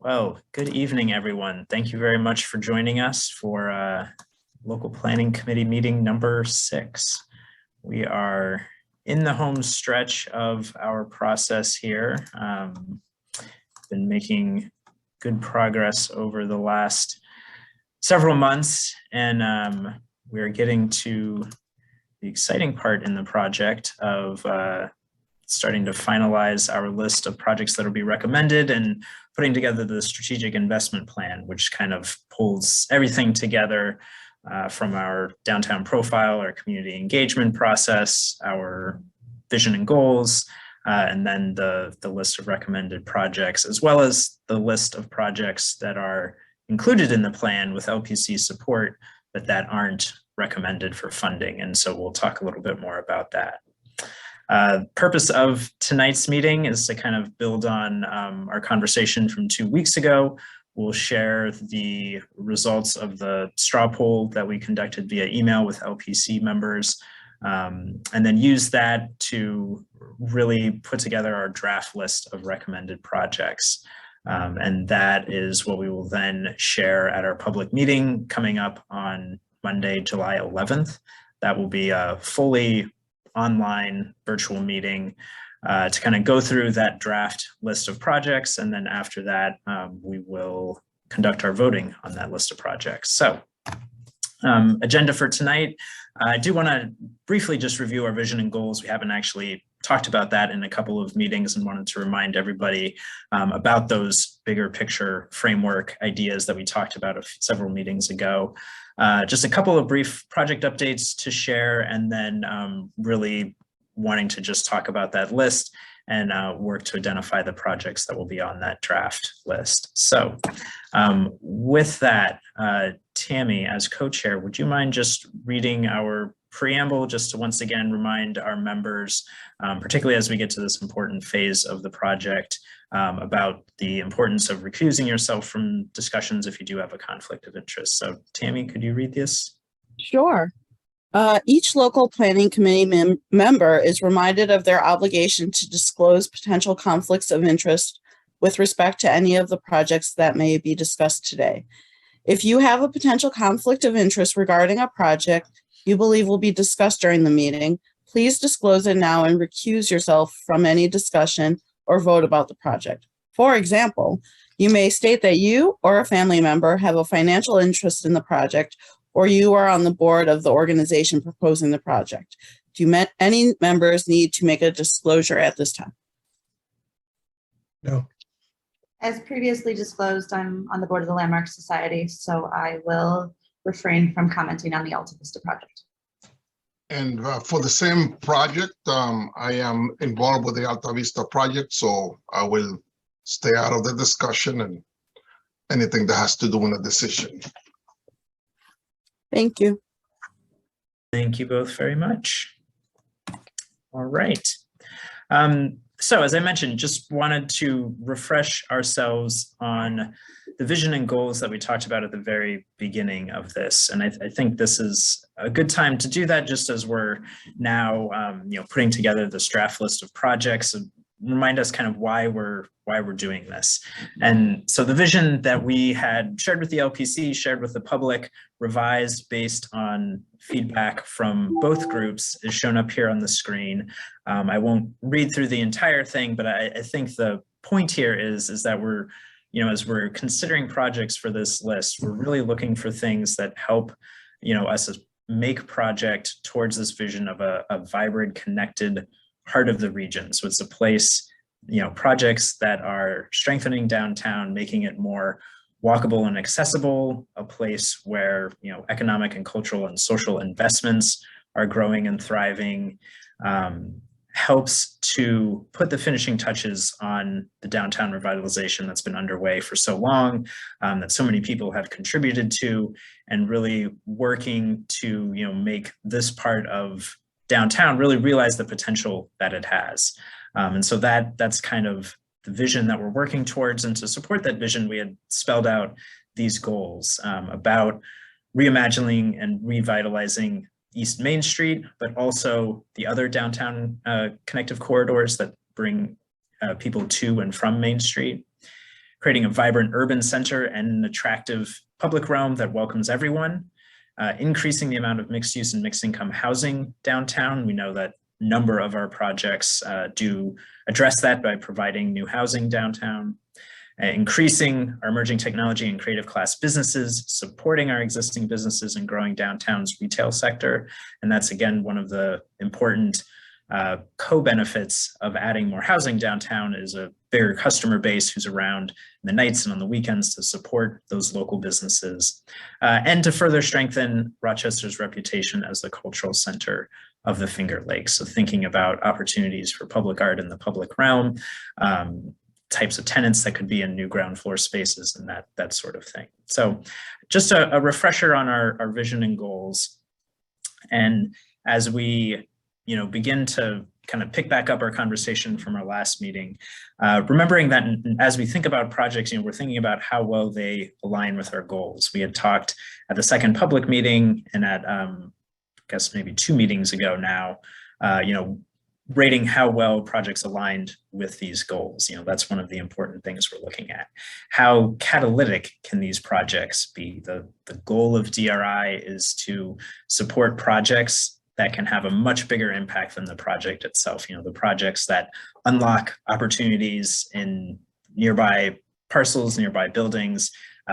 Well, good evening, everyone. Thank you very much for joining us for Local Planning Committee meeting number 6. We are in the home stretch of our process here. Been making good progress over the last several months, and we're getting to the exciting part in the project of starting to finalize our list of projects that will be recommended and putting together the strategic investment plan, which kind of pulls everything together from our downtown profile, our community engagement process, our vision and goals, and then the list of recommended projects, as well as the list of projects that are included in the plan with LPC support, but that aren't recommended for funding. And so we'll talk a little bit more about that. Purpose of tonight's meeting is to kind of build on our conversation from 2 weeks ago. We'll share the results of the straw poll that we conducted via email with LPC members, and then use that to really put together our draft list of recommended projects. And that is what we will then share at our public meeting coming up on Monday, July 11th. That will be a fully online virtual meeting to kind of go through that draft list of projects. And then after that, we will conduct our voting on that list of projects. So agenda for tonight, I do want to briefly just review our vision and goals. We haven't actually talked about that in a couple of meetings and wanted to remind everybody about those bigger picture framework ideas that we talked about several meetings ago. Just a couple of brief project updates to share, and then really wanting to just talk about that list and work to identify the projects that will be on that draft list. So with that, Tammy, as co-chair, would you mind just reading our preamble just to once again remind our members, particularly as we get to this important phase of the project, about the importance of recusing yourself from discussions if you do have a conflict of interest. So Tammy, could you read this? Sure. Each local planning committee member is reminded of their obligation to disclose potential conflicts of interest with respect to any of the projects that may be discussed today. If you have a potential conflict of interest regarding a project you believe will be discussed during the meeting, please disclose it now and recuse yourself from any discussion or vote about the project. For example, you may state that you or a family member have a financial interest in the project, or you are on the board of the organization proposing the project. Do any members need to make a disclosure at this time? No. As previously disclosed, I'm on the board of the Landmark Society, so I will refrain from commenting on the Alta Vista project. And for the same project, I am involved with the Alta Vista project, so I will stay out of the discussion and anything that has to do with a decision. Thank you. Thank you both very much. All right. So as I mentioned, just wanted to refresh ourselves on the vision and goals that we talked about at the very beginning of this. And I think this is a good time to do that, just as we're now putting together this draft list of projects and remind us kind of why we're doing this. And so the vision that we had shared with the LPC, shared with the public, revised based on feedback from both groups is shown up here on the screen. I won't read through the entire thing, but I think the point here is that we're, as we're considering projects for this list, we're really looking for things that help, us make project towards this vision of a vibrant, connected heart of the region. So it's a place, projects that are strengthening downtown, making it more walkable and accessible, a place where, economic and cultural and social investments are growing and thriving, helps to put the finishing touches on the downtown revitalization that's been underway for so long, that so many people have contributed to, and really working to, make this part of downtown really realize the potential that it has. And so that's kind of the vision that we're working towards. And to support that vision, we had spelled out these goals about reimagining and revitalizing East Main Street, but also the other downtown connective corridors that bring people to and from Main Street, creating a vibrant urban center and an attractive public realm that welcomes everyone, increasing the amount of mixed use and mixed income housing downtown. We know that a number of our projects do address that by providing new housing downtown, increasing our emerging technology and creative class businesses, supporting our existing businesses and growing downtown's retail sector. And that's, again, one of the important co-benefits of adding more housing downtown is a bigger customer base who's around in the nights and on the weekends to support those local businesses and to further strengthen Rochester's reputation as the cultural center of the Finger Lakes. So thinking about opportunities for public art in the public realm, types of tenants that could be in new ground floor spaces and that sort of thing. So just a refresher on our vision and goals. And as we begin to kind of pick back up our conversation from our last meeting, remembering that as we think about projects, we're thinking about how well they align with our goals. We had talked at the second public meeting and at, I guess maybe 2 meetings ago now, rating how well projects aligned with these goals. That's one of the important things we're looking at. How catalytic can these projects be? The goal of DRI is to support projects that can have a much bigger impact than the project itself. The projects that unlock opportunities in nearby parcels, nearby buildings,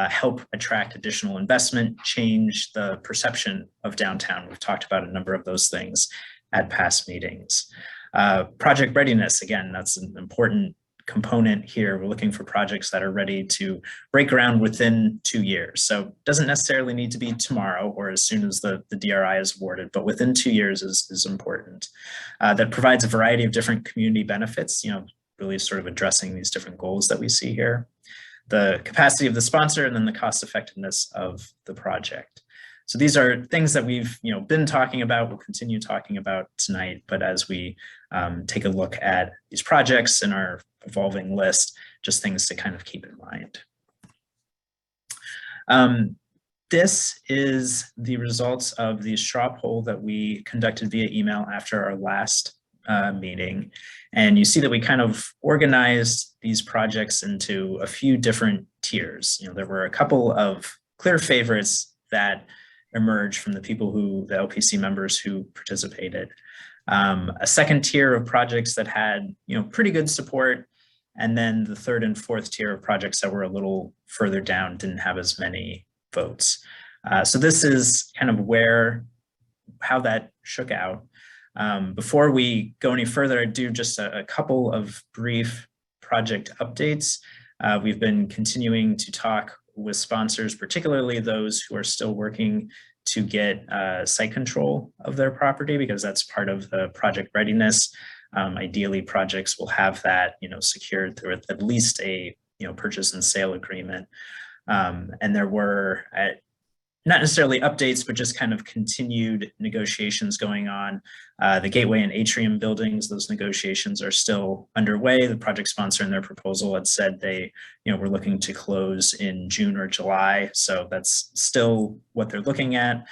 help attract additional investment, change the perception of downtown. We've talked about a number of those things at past meetings. Project readiness, again, that's an important component here. We're looking for projects that are ready to break ground within 2 years. So it doesn't necessarily need to be tomorrow or as soon as the DRI is awarded, but within 2 years is important. That provides a variety of different community benefits, really sort of addressing these different goals that we see here. The capacity of the sponsor and then the cost effectiveness of the project. So these are things that we've been talking about, we'll continue talking about tonight, but as we take a look at these projects in our evolving list, just things to kind of keep in mind. This is the results of the straw poll that we conducted via email after our last meeting. And you see that we kind of organized these projects into a few different tiers. There were a couple of clear favorites that emerged from the LPC members who participated. A second tier of projects that had pretty good support, and then the third and fourth tier of projects that were a little further down didn't have as many votes. So this is kind of how that shook out. Before we go any further, I do just a couple of brief project updates. We've been continuing to talk with sponsors, particularly those who are still working to get site control of their property, because that's part of the project readiness. Ideally, projects will have that secured through at least a purchase and sale agreement. And there were not necessarily updates, but just kind of continued negotiations going on. The Gateway and Atrium buildings, those negotiations are still underway. The project sponsor in their proposal had said they were looking to close in June or July. So that's still what they're looking at.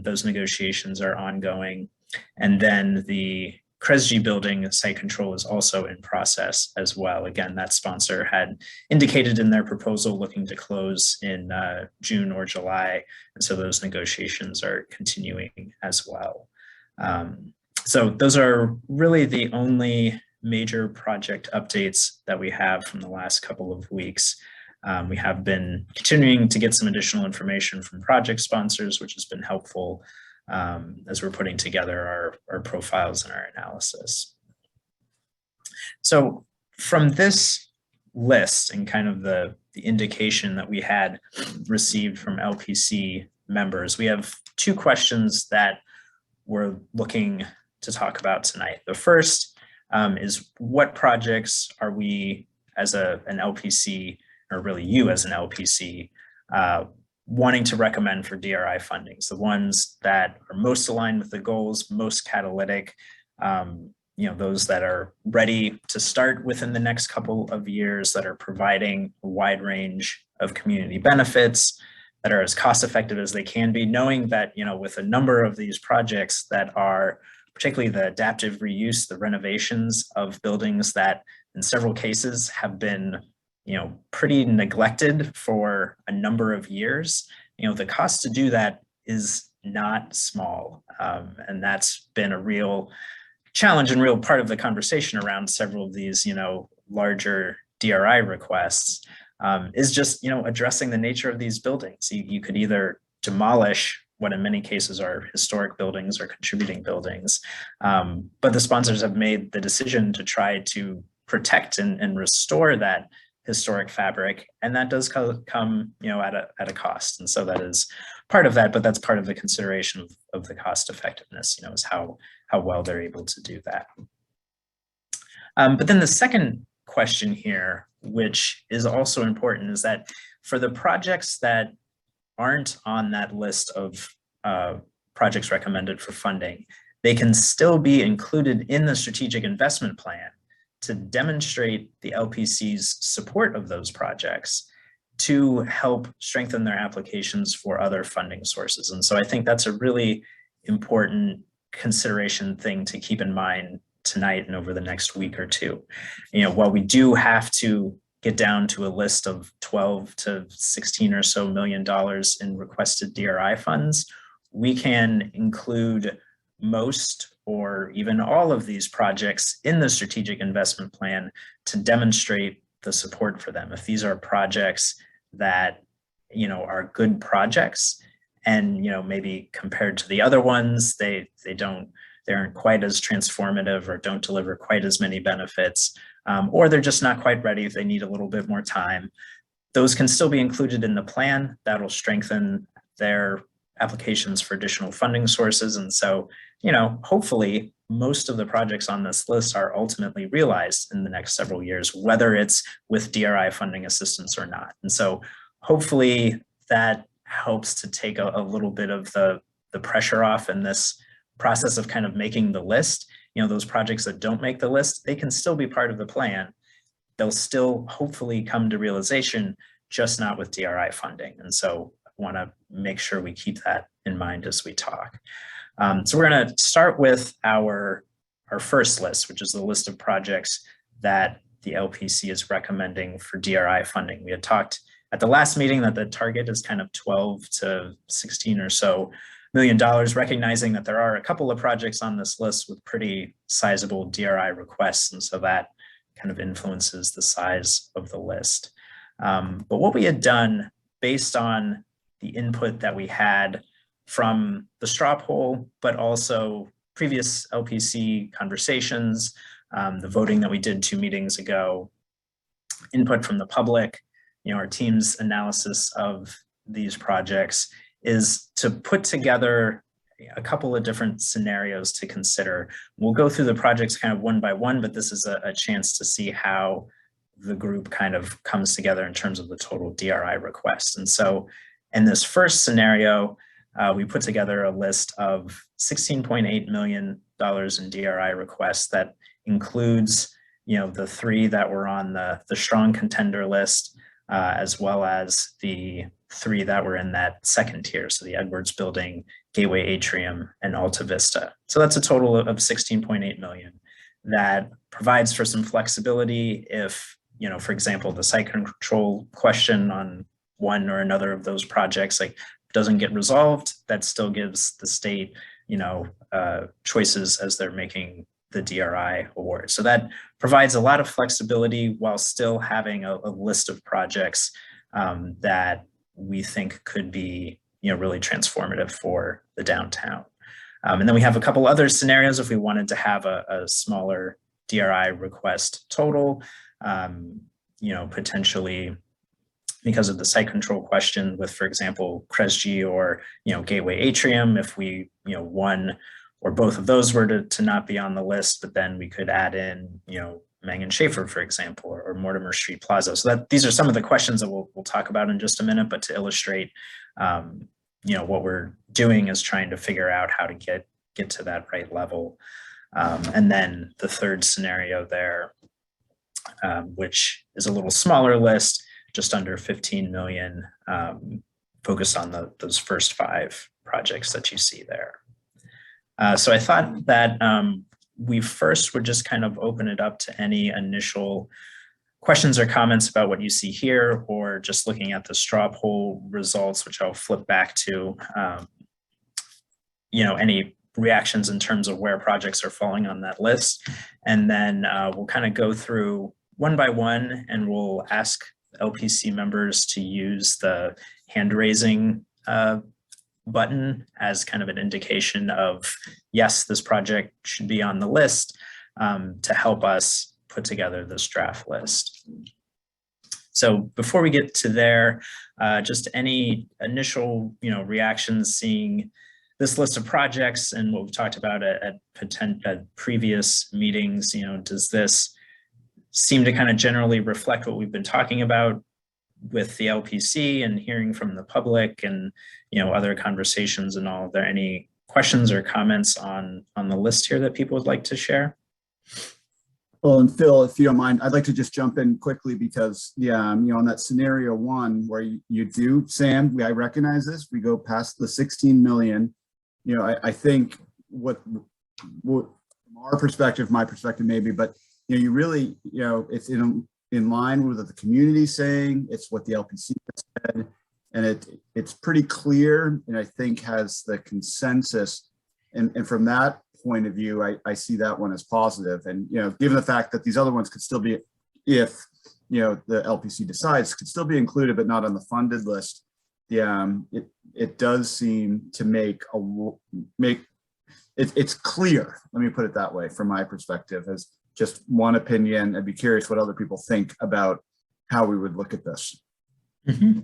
Those negotiations are ongoing. And then the Kresge building site control is also in process as well. Again, that sponsor had indicated in their proposal looking to close in June or July. And so those negotiations are continuing as well. So those are really the only major project updates that we have from the last couple of weeks. We have been continuing to get some additional information from project sponsors, which has been helpful as we're putting together our profiles and our analysis. So from this list and kind of the indication that we had received from LPC members, we have 2 questions that we're looking to talk about tonight. The first is, what projects are we as an LPC, or really you as an LPC, wanting to recommend for DRI fundings, the ones that are most aligned with the goals, most catalytic, those that are ready to start within the next couple of years, that are providing a wide range of community benefits, that are as cost effective as they can be, knowing that, with a number of these projects that are particularly the adaptive reuse, the renovations of buildings that in several cases have been pretty neglected for a number of years. The cost to do that is not small. And that's been a real challenge and real part of the conversation around several of these, larger DRI requests, is just, addressing the nature of these buildings. You could either demolish what in many cases are historic buildings or contributing buildings, but the sponsors have made the decision to try to protect and restore that historic fabric, and that does come at a cost. And so that is part of that, but that's part of the consideration of the cost effectiveness, is how well they're able to do that. But then the second question here, which is also important, is that for the projects that aren't on that list of projects recommended for funding, they can still be included in the strategic investment plan to demonstrate the LPC's support of those projects to help strengthen their applications for other funding sources. And so I think that's a really important consideration thing to keep in mind tonight and over the next week or two. While we do have to get down to a list of 12 to 16 or so $million in requested DRI funds, we can include most or even all of these projects in the strategic investment plan to demonstrate the support for them. If these are projects that are good projects, and maybe compared to the other ones, they aren't quite as transformative or don't deliver quite as many benefits, or they're just not quite ready, if they need a little bit more time, those can still be included in the plan. That'll strengthen their applications for additional funding sources. And so, hopefully most of the projects on this list are ultimately realized in the next several years, whether it's with DRI funding assistance or not. And so hopefully that helps to take a little bit of the pressure off in this process of kind of making the list. Those projects that don't make the list, they can still be part of the plan. They'll still hopefully come to realization, just not with DRI funding. And so I want to make sure we keep that in mind as we talk. So we're going to start with our first list, which is the list of projects that the LPC is recommending for DRI funding. We had talked at the last meeting that the target is kind of 12 to 16 or so $million, recognizing that there are a couple of projects on this list with pretty sizable DRI requests. And so that kind of influences the size of the list. But what we had done based on the input that we had from the straw poll, but also previous LPC conversations, the voting that we did 2 meetings ago, input from the public, our team's analysis of these projects, is to put together a couple of different scenarios to consider. We'll go through the projects kind of one by one, but this is a chance to see how the group kind of comes together in terms of the total DRI request. And so in this first scenario, we put together a list of $16.8 million in DRI requests that includes, the 3 that were on the strong contender list, as well as the 3 that were in that second tier. So the Edwards Building, Gateway Atrium, and Alta Vista. So that's a total of $16.8 million that provides for some flexibility if, for example, the site control question on one or another of those projects doesn't get resolved, that still gives the state, choices as they're making the DRI award. So that provides a lot of flexibility while still having a list of projects that we think could be, really transformative for the downtown. And then we have a couple other scenarios if we wanted to have a smaller DRI request total, potentially because of the site control question with, for example, Kresge or, Gateway Atrium, if we, one or both of those were to not be on the list, but then we could add in, Mangan Schaefer, for example, or Mortimer Street Plaza. So these are some of the questions that we'll talk about in just a minute, but to illustrate, what we're doing is trying to figure out how to get to that right level. And then the third scenario there, which is a little smaller list, just under 15 million, focused on those first 5 projects that you see there. So I thought that we first would just kind of open it up to any initial questions or comments about what you see here, or just looking at the straw poll results, which I'll flip back to, any reactions in terms of where projects are falling on that list. And then we'll kind of go through one by one, and we'll ask LPC members to use the hand raising button as kind of an indication of, yes, this project should be on the list, to help us put together this draft list. So before we get to there, just any initial, reactions seeing this list of projects and what we've talked about at previous meetings. Does this seem to kind of generally reflect what we've been talking about with the LPC and hearing from the public and, other conversations and all? Are there any questions or comments on the list here that people would like to share? Well, and Phil, if you don't mind, I'd like to just jump in quickly because, on that scenario one where you do, Sam, I recognize this, we go past the 16 million. I think what from our perspective, my perspective maybe, but you really, it's in line with what the community is saying. It's what the LPC said, and it's pretty clear, and I think has the consensus. And from that point of view, I see that one as positive. And given the fact that these other ones could still be, if the LPC decides, could still be included but not on the funded list. It does seem to make it's clear. Let me put it that way from my perspective, as just one opinion. I'd be curious what other people think about how we would look at this. Mm-hmm.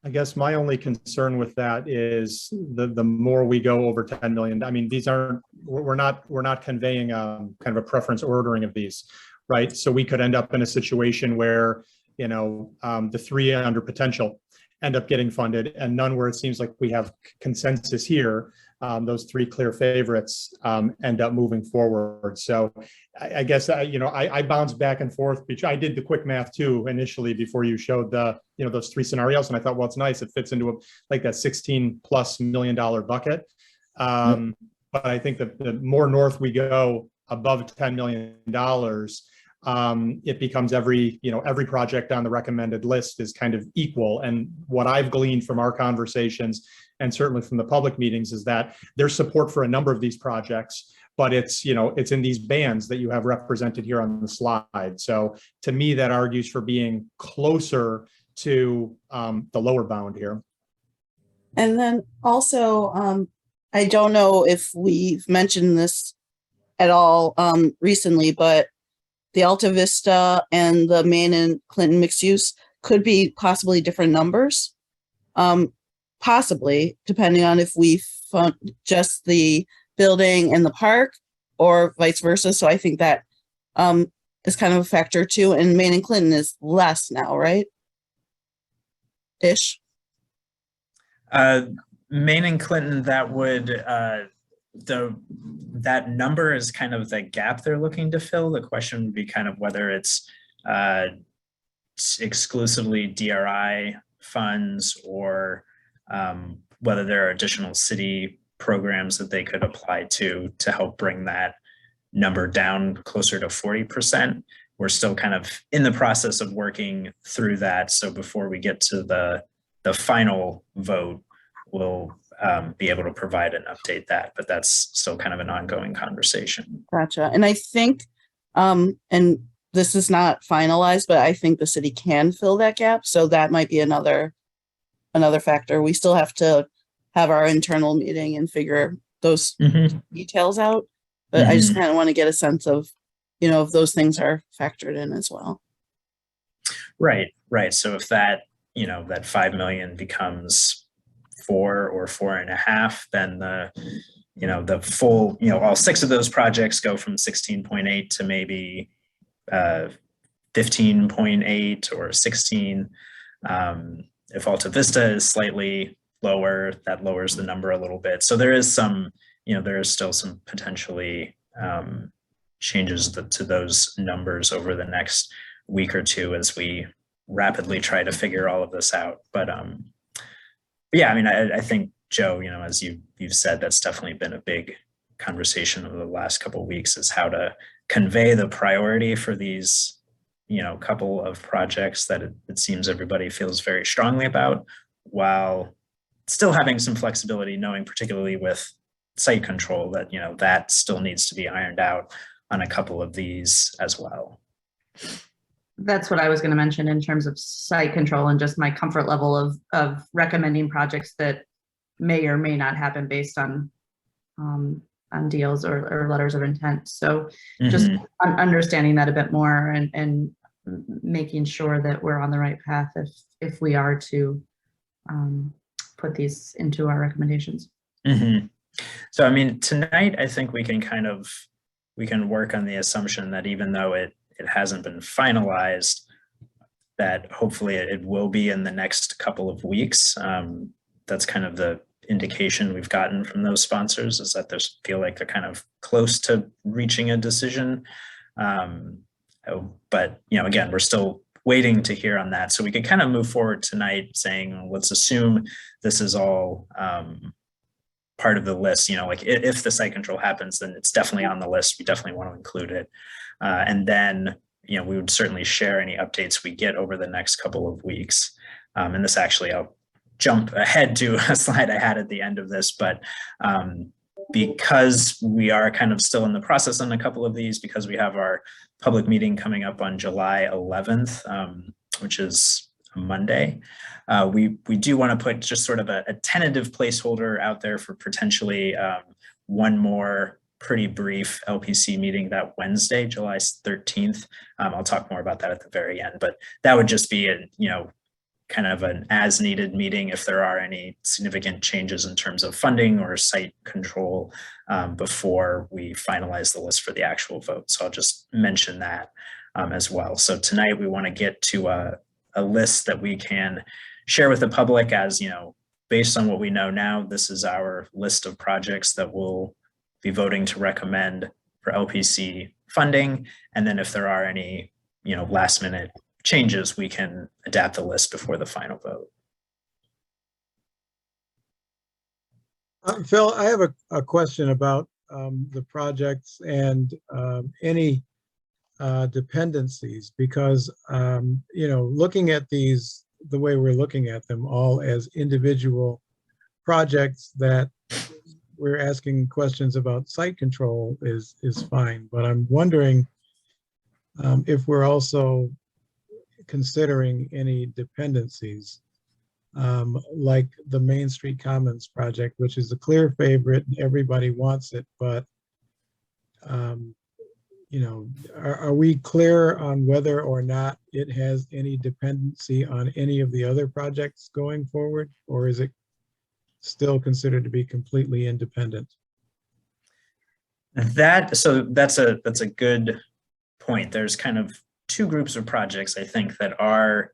I guess my only concern with that is the more we go over 10 million. I mean, these aren't, we're not conveying kind of a preference ordering of these, right? So we could end up in a situation where, the three under potential end up getting funded and none where it seems like we have consensus here. Those three clear favorites end up moving forward. So I guess, I bounce back and forth. I did the quick math too initially before you showed the, those three scenarios. And I thought, well, it's nice. It fits into like that $16+ million bucket. But I think that the more north we go above $10 million, it becomes every project on the recommended list is kind of equal. And what I've gleaned from our conversations and certainly from the public meetings is that there's support for a number of these projects, but it's in these bands that you have represented here on the slide. So to me, that argues for being closer to the lower bound here. And then also, I don't know if we've mentioned this at all recently, but the Alta Vista and the Main and Clinton mixed use could be possibly different numbers, possibly depending on if we fund just the building and the park or vice versa. So I think that is kind of a factor too. And Main and Clinton is less now, right? Ish. Main and Clinton, that would that number is kind of the gap they're looking to fill. The question would be kind of whether it's exclusively DRI funds or whether there are additional city programs that they could apply to help bring that number down closer to 40%. We're still kind of in the process of working through that. So before we get to the final vote, we'll be able to provide and update that, but that's still kind of an ongoing conversation. Gotcha. And I think, and this is not finalized, but I think the city can fill that gap. So that might be another factor. We still have to have our internal meeting and figure those details out. But I just kind of want to get a sense of, if those things are factored in as well. Right. So if that, that 5 million becomes 4 or 4.5, then the full, all 6 of those projects go from 16.8 to maybe 15.8 or 16. If Alta Vista is slightly lower, that lowers the number a little bit. So there is some, there is still some potentially changes to those numbers over the next week or two as we rapidly try to figure all of this out. But yeah, I mean, I think, Joe, as you've said, that's definitely been a big conversation over the last couple of weeks, is how to convey the priority for these couple of projects that it seems everybody feels very strongly about, while still having some flexibility, knowing particularly with site control that, that still needs to be ironed out on a couple of these as well. That's what I was going to mention in terms of site control and just my comfort level of recommending projects that may or may not happen based on deals or letters of intent. So just understanding that a bit more and making sure that we're on the right path if we are to put these into our recommendations. So, I mean, tonight, I think we can work on the assumption that even though it hasn't been finalized, that hopefully it will be in the next couple of weeks. That's kind of the indication we've gotten from those sponsors, is that they feel like they're kind of close to reaching a decision. But, again, we're still waiting to hear on that. So we could kind of move forward tonight saying, let's assume this is all part of the list. Like if the site control happens, then it's definitely on the list. We definitely want to include it. And then, we would certainly share any updates we get over the next couple of weeks. And this actually, I'll jump ahead to a slide I had at the end of this, but because we are kind of still in the process on a couple of these, because we have our public meeting coming up on July 11th, which is a Monday, we do want to put just sort of a tentative placeholder out there for potentially one more pretty brief LPC meeting that Wednesday, July 13th. I'll talk more about that at the very end, but that would just be kind of an as needed meeting if there are any significant changes in terms of funding or site control before we finalize the list for the actual vote. So I'll just mention that as well. So tonight we want to get to a list that we can share with the public as, based on what we know now, this is our list of projects that we'll be voting to recommend for LPC funding. And then if there are any, last minute changes, we can adapt the list before the final vote. Phil, I have a question about the projects and any dependencies, because, looking at these, the way we're looking at them all as individual projects that we're asking questions about site control is fine. But I'm wondering if we're also considering any dependencies, like the Main Street Commons project, which is a clear favorite and everybody wants it, but are we clear on whether or not it has any dependency on any of the other projects going forward, or is it still considered to be completely independent? That's a good point. There's kind of two groups of projects, I think, that are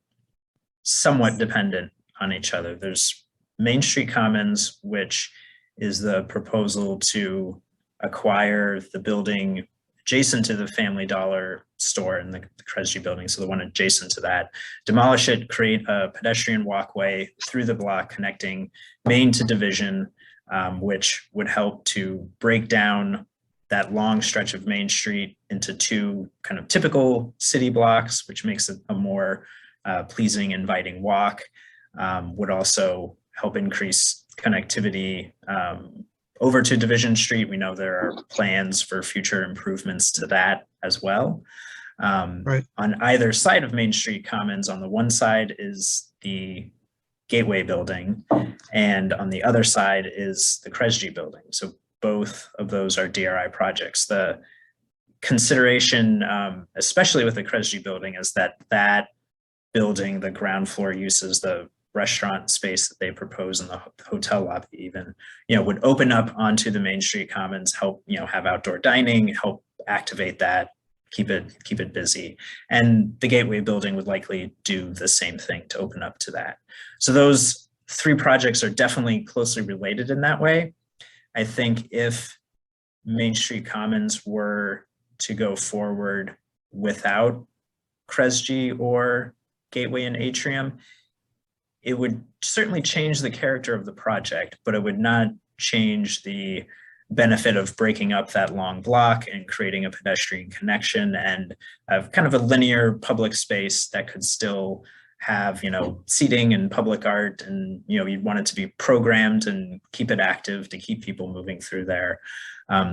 somewhat dependent on each other. There's Main Street Commons, which is the proposal to acquire the building adjacent to the Family Dollar store in the Kresge building, so the one adjacent to that, demolish it, create a pedestrian walkway through the block connecting Main to Division, which would help to break down that long stretch of Main Street into two kind of typical city blocks, which makes it a more pleasing, inviting walk. Would also help increase connectivity over to Division Street. We know there are plans for future improvements to that as well. Right. On either side of Main Street Commons, on the one side is the Gateway building, and on the other side is the Kresge building. So both of those are DRI projects. The consideration, especially with the Kresge building, is that building, the ground floor uses, the restaurant space that they propose in the hotel lobby even, would open up onto the Main Street Commons, help, have outdoor dining, help activate that, keep it busy. And the Gateway building would likely do the same thing to open up to that. So those three projects are definitely closely related in that way. I think if Main Street Commons were to go forward without Kresge or Gateway and Atrium, it would certainly change the character of the project, but it would not change the benefit of breaking up that long block and creating a pedestrian connection and have kind of a linear public space that could still have, seating and public art, and, you'd want it to be programmed and keep it active to keep people moving through there.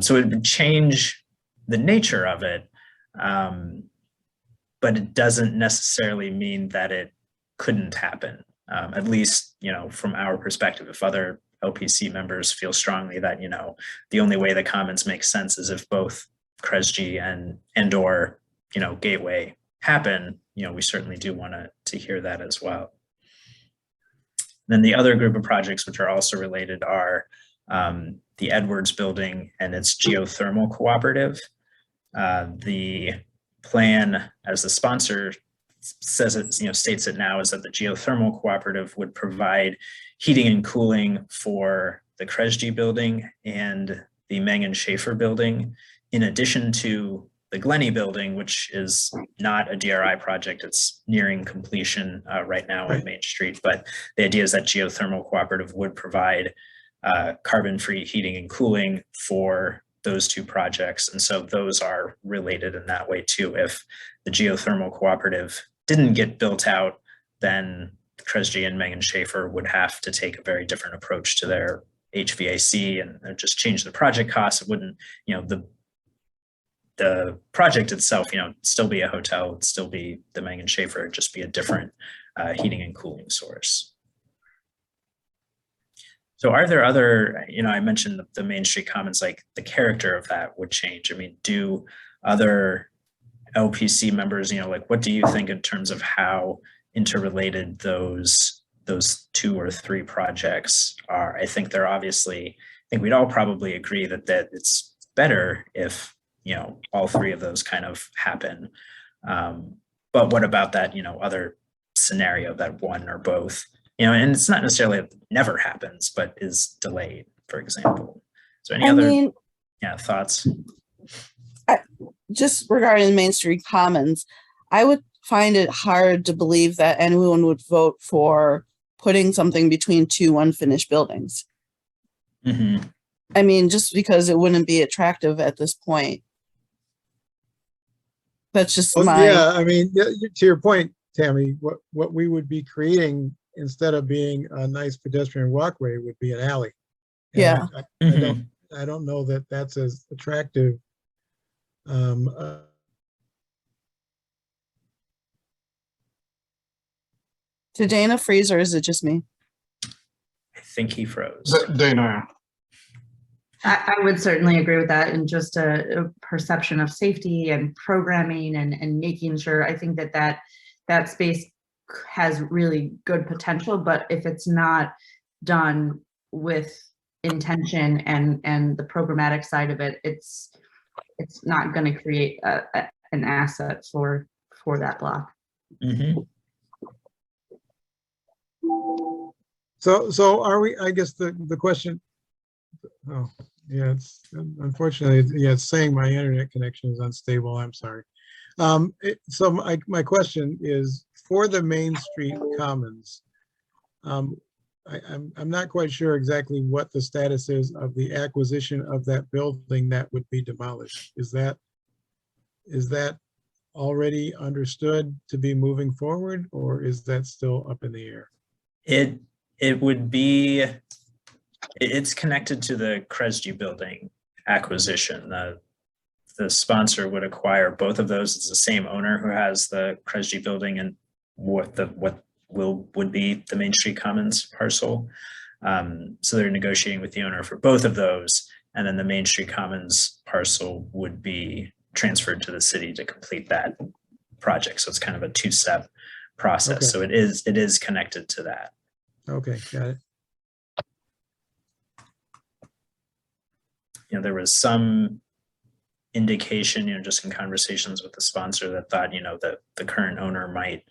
So it would change the nature of it, but it doesn't necessarily mean that it couldn't happen. At least, from our perspective, if other LPC members feel strongly that, the only way the commons make sense is if both Kresge and or, Gateway happen, we certainly do want to hear that as well. Then the other group of projects which are also related are the Edwards building and its geothermal cooperative. The plan, as the sponsor says it, states it now, is that the geothermal cooperative would provide heating and cooling for the Kresge building and the Meng and Schaefer building, in addition to the Glenny building, which is not a DRI project. It's nearing completion right now on Main Street. But the idea is that geothermal cooperative would provide carbon-free heating and cooling for those two projects. And so those are related in that way too. If the geothermal cooperative didn't get built out, then Kresge and Meng and Schaefer would have to take a very different approach to their HVAC and just change the project costs. It wouldn't, the project itself, still be a hotel, it'd still be the Meng and Schaefer, it'd just be a different heating and cooling source. So are there other, I mentioned the Main Street Commons, like the character of that would change. I mean, do other LPC members, what do you think in terms of how interrelated those two or three projects are? I think we'd all probably agree that it's better if, all three of those kind of happen. But what about that, other scenario that one or both, and it's not necessarily that it never happens, but is delayed, for example. So any other thoughts? Just regarding Main Street Commons, I would find it hard to believe that anyone would vote for putting something between two unfinished buildings. Mm-hmm. I mean, just because it wouldn't be attractive at this point. That's just Yeah, I mean, to your point, Tammy, what we would be creating instead of being a nice pedestrian walkway would be an alley. And yeah. I don't know that that's as attractive. Did Dana freeze, or is it just me? I think he froze. Dana. I would certainly agree with that, and just a perception of safety and programming and making sure. I think that space has really good potential, but if it's not done with intention and the programmatic side of it, it's not going to create an asset for that block. Mm-hmm. So are we, I guess the question, oh, yeah, it's unfortunately, it's saying my internet connection is unstable. I'm sorry. So my question is, for the Main Street Commons, I'm not quite sure exactly what the status is of the acquisition of that building that would be demolished. Is that already understood to be moving forward, or is that still up in the air? It would be, it's connected to the Kresge building acquisition. The sponsor would acquire both of those. It's the same owner who has the Kresge building and what would be the Main Street Commons parcel. So they're negotiating with the owner for both of those, and then the Main Street Commons parcel would be transferred to the city to complete that project. So it's kind of a two-step process. Okay. So it is connected to that. Okay, got it. There was some indication, just in conversations with the sponsor, that thought, that the current owner might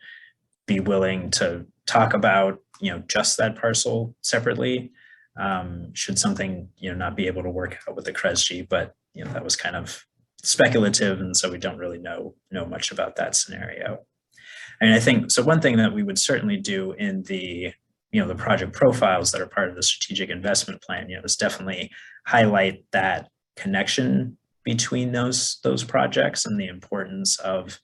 be willing to talk about, just that parcel separately, should something, not be able to work out with the Kresge, but, that was kind of speculative. And so we don't really know much about that scenario. And I think, so one thing that we would certainly do in the, the project profiles that are part of the strategic investment plan, this definitely highlight that connection between those projects and the importance of,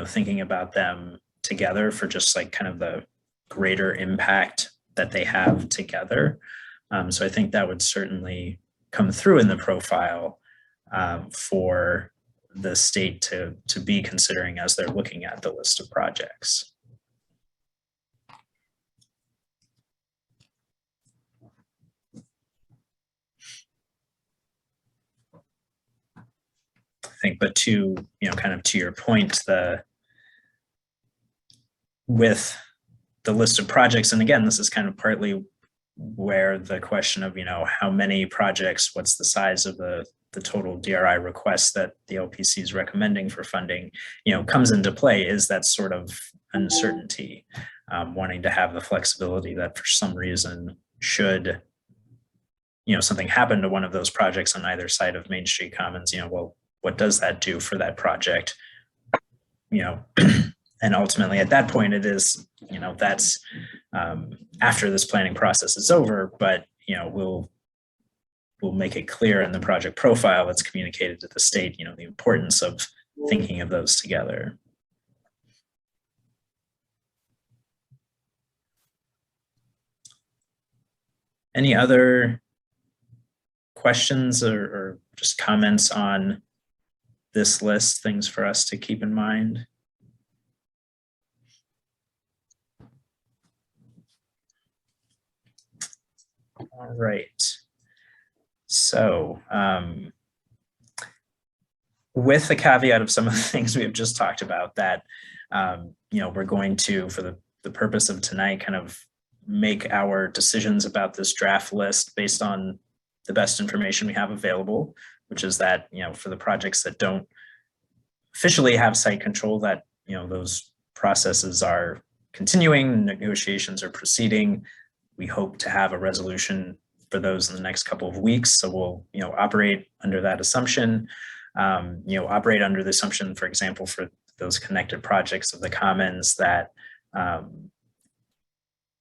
thinking about them together for just like kind of the greater impact that they have together. So I think that would certainly come through in the profile for the state to be considering as they're looking at the list of projects. I think, but to, kind of to your point, with the list of projects, and again, this is kind of partly where the question of, how many projects, what's the size of the total DRI request that the LPC is recommending for funding, comes into play, is that sort of uncertainty, wanting to have the flexibility that for some reason, should, something happen to one of those projects on either side of Main Street Commons, well, what does that do for that project? And ultimately at that point it is, that's after this planning process is over, but, we'll make it clear in the project profile that's communicated to the state, the importance of thinking of those together. Any other questions or just comments on this list, things for us to keep in mind? All right. So with the caveat of some of the things we have just talked about, that we're going to, for the purpose of tonight, kind of make our decisions about this draft list based on the best information we have available, which is that, for the projects that don't officially have site control, that, those processes are continuing, negotiations are proceeding. We hope to have a resolution for those in the next couple of weeks. So we'll, operate under that assumption, operate under the assumption, for example, for those connected projects of the commons, that,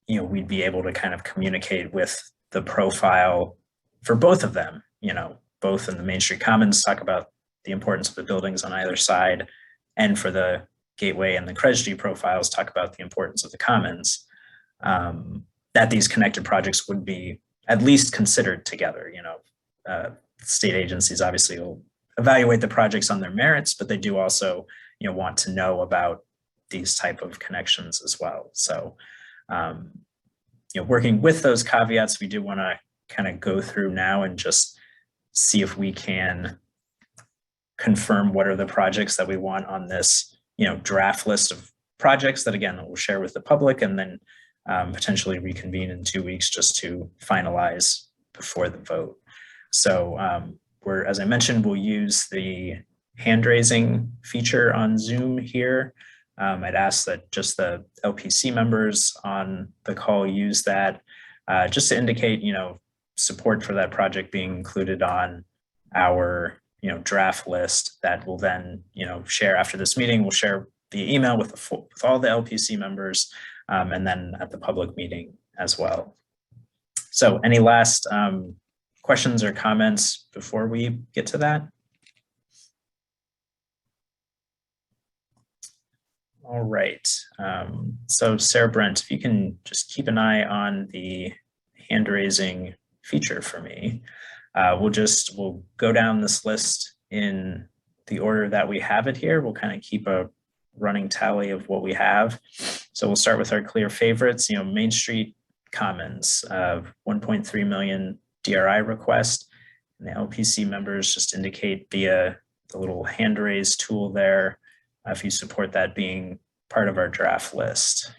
we'd be able to kind of communicate with the profile for both of them, both in the Main Street Commons, talk about the importance of the buildings on either side, and for the Gateway and the Kresge profiles, talk about the importance of the commons, that these connected projects would be at least considered together. State agencies obviously will evaluate the projects on their merits, but they do also, want to know about these type of connections as well. So, working with those caveats, we do want to kind of go through now and just see if we can confirm what are the projects that we want on this, draft list of projects that, again, we'll share with the public, and then potentially reconvene in 2 weeks just to finalize before the vote. So as I mentioned, we'll use the hand raising feature on Zoom here. I'd ask that just the LPC members on the call use that just to indicate, support for that project being included on our, draft list that will then, share after this meeting. We'll share via email with all the LPC members, and then at the public meeting as well. So any last questions or comments before we get to that? All right. So Sarah Brent, if you can just keep an eye on the hand raising feature for me. We'll go down this list in the order that we have it here. We'll kind of keep a running tally of what we have. So we'll start with our clear favorites, Main Street Commons, 1.3 million DRI request. And the LPC members just indicate via the little hand raise tool there if you support that being part of our draft list.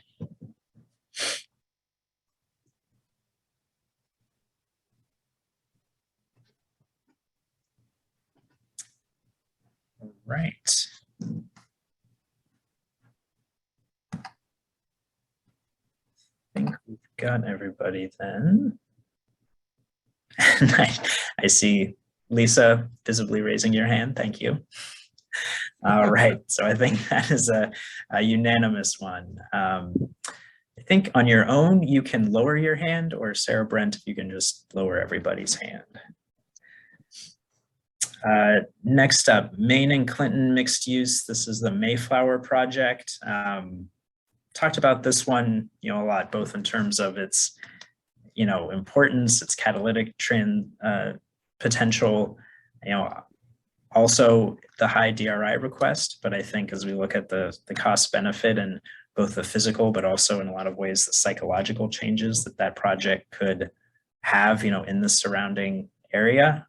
All right. I think we've got everybody then. And I see Lisa visibly raising your hand. Thank you. All right, so I think that is a unanimous one. I think on your own, you can lower your hand, or Sarah Brent, you can just lower everybody's hand. Next up, Maine and Clinton mixed use. This is the Mayflower project. Talked about this one, a lot, both in terms of its, importance, its catalytic potential, also the high DRI request. But I think as we look at the cost benefit and both the physical, but also in a lot of ways, the psychological changes that project could have, in the surrounding area,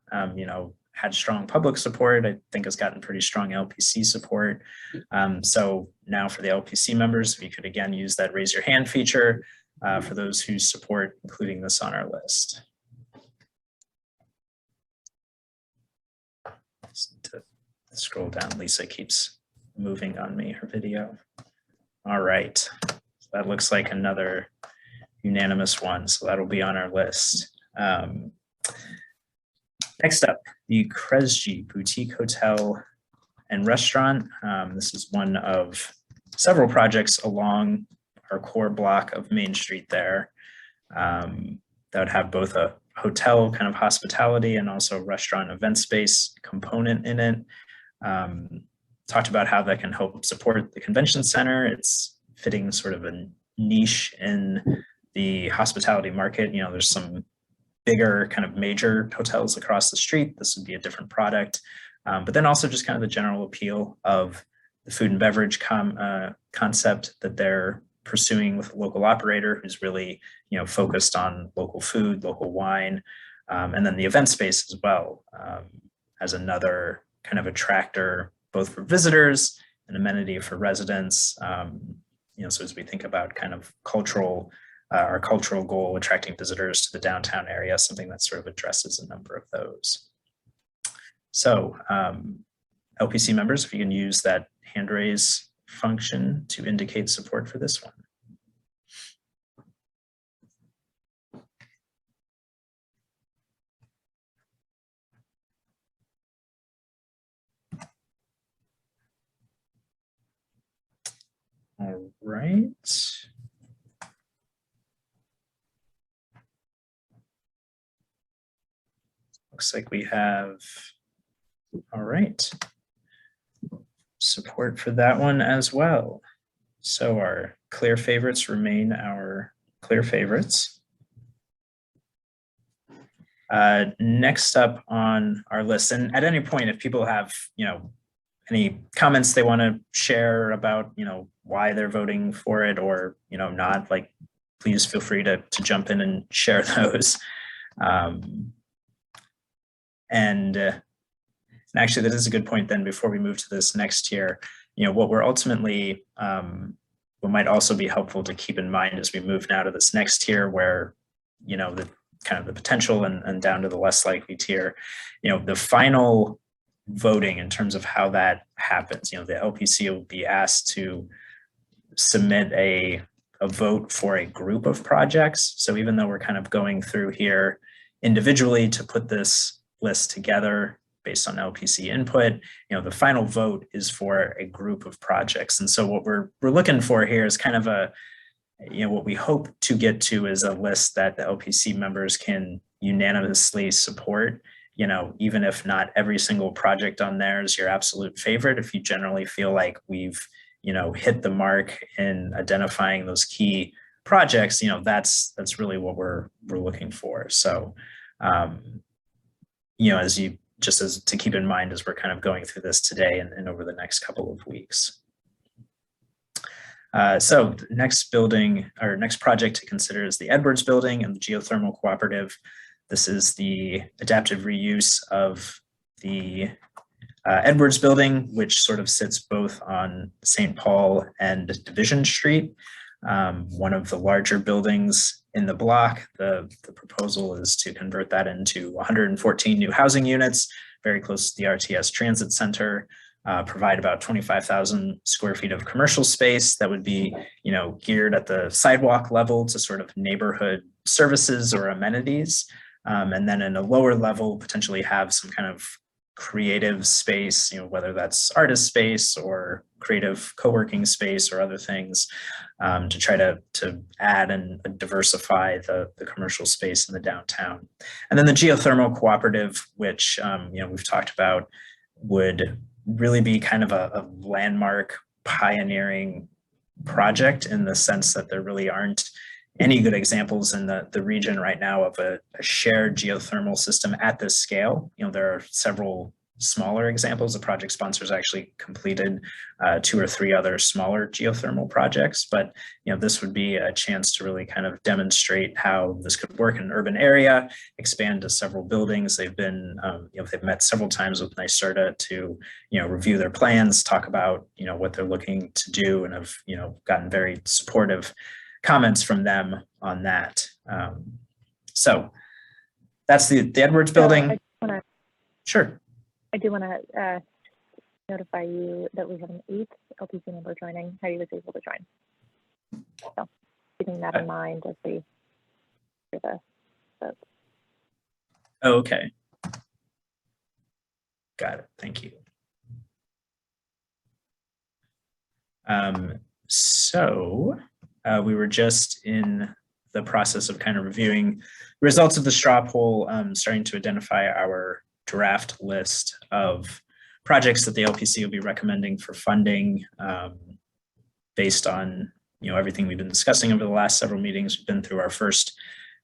had strong public support. I think has gotten pretty strong LPC support. So now for the LPC members, if you could again use that raise your hand feature for those who support including this on our list. Just need to scroll down. Lisa keeps moving on me, her video. All right, so that looks like another unanimous one. So that'll be on our list. Next up, the Kresge Boutique Hotel and Restaurant. This is one of several projects along our core block of Main Street there that would have both a hotel kind of hospitality and also restaurant event space component in it. Talked about how that can help support the convention center. It's fitting sort of a niche in the hospitality market. There's some bigger kind of major hotels across the street. This would be a different product, but then also just kind of the general appeal of the food and beverage concept that they're pursuing with a local operator who's really, focused on local food, local wine, and then the event space as well as another kind of attractor, both for visitors and amenity for residents. So as we think about kind of our cultural goal, attracting visitors to the downtown area, something that sort of addresses a number of those. So LPC members, if you can use that hand raise function to indicate support for this one. All right. Looks like we have, all right, support for that one as well. So our clear favorites remain our clear favorites. Next up on our list, and at any point, if people have, any comments they want to share about, why they're voting for it or, not, like, please feel free to jump in and share those. And actually, that is a good point then before we move to this next tier, what we're ultimately, what might also be helpful to keep in mind as we move now to this next tier where, the kind of the potential and down to the less likely tier, the final voting in terms of how that happens, the LPC will be asked to submit a vote for a group of projects. So even though we're kind of going through here individually to put this list together based on LPC input, the final vote is for a group of projects. And so what we're looking for here is kind of a, what we hope to get to is a list that the LPC members can unanimously support, even if not every single project on there is your absolute favorite. If you generally feel like we've, hit the mark in identifying those key projects, that's really what we're looking for. So, as to keep in mind as we're kind of going through this today and over the next couple of weeks. So next building or next project to consider is the Edwards building and the Geothermal Cooperative. This is the adaptive reuse of the Edwards building, which sort of sits both on St. Paul and Division Street. One of the larger buildings in the block. The proposal is to convert that into 114 new housing units, very close to the RTS Transit Center, provide about 25,000 square feet of commercial space that would be, geared at the sidewalk level to sort of neighborhood services or amenities. And then in a lower level, potentially have some kind of creative space, whether that's artist space or creative co-working space or other things, to try to add and diversify the commercial space in the downtown. And then the Geothermal Cooperative, which we've talked about, would really be kind of a landmark pioneering project in the sense that there really aren't any good examples in the region right now of a shared geothermal system at this scale. There are several smaller examples. The project sponsors actually completed 2 or 3 other smaller geothermal projects, but this would be a chance to really kind of demonstrate how this could work in an urban area, expand to several buildings. They've been, they've met several times with NYSERDA to, review their plans, talk about, what they're looking to do, and have, gotten very supportive comments from them on that. So that's the Edwards building. Sure. I do want to notify you that we have an 8th LPC member joining. Heidi was able to join. So keeping that in mind as we do the vote. Okay. Got it. Thank you. So we were just in the process of kind of reviewing the results of the straw poll, starting to identify our draft list of projects that the LPC will be recommending for funding, based on everything we've been discussing over the last several meetings. We've been through our first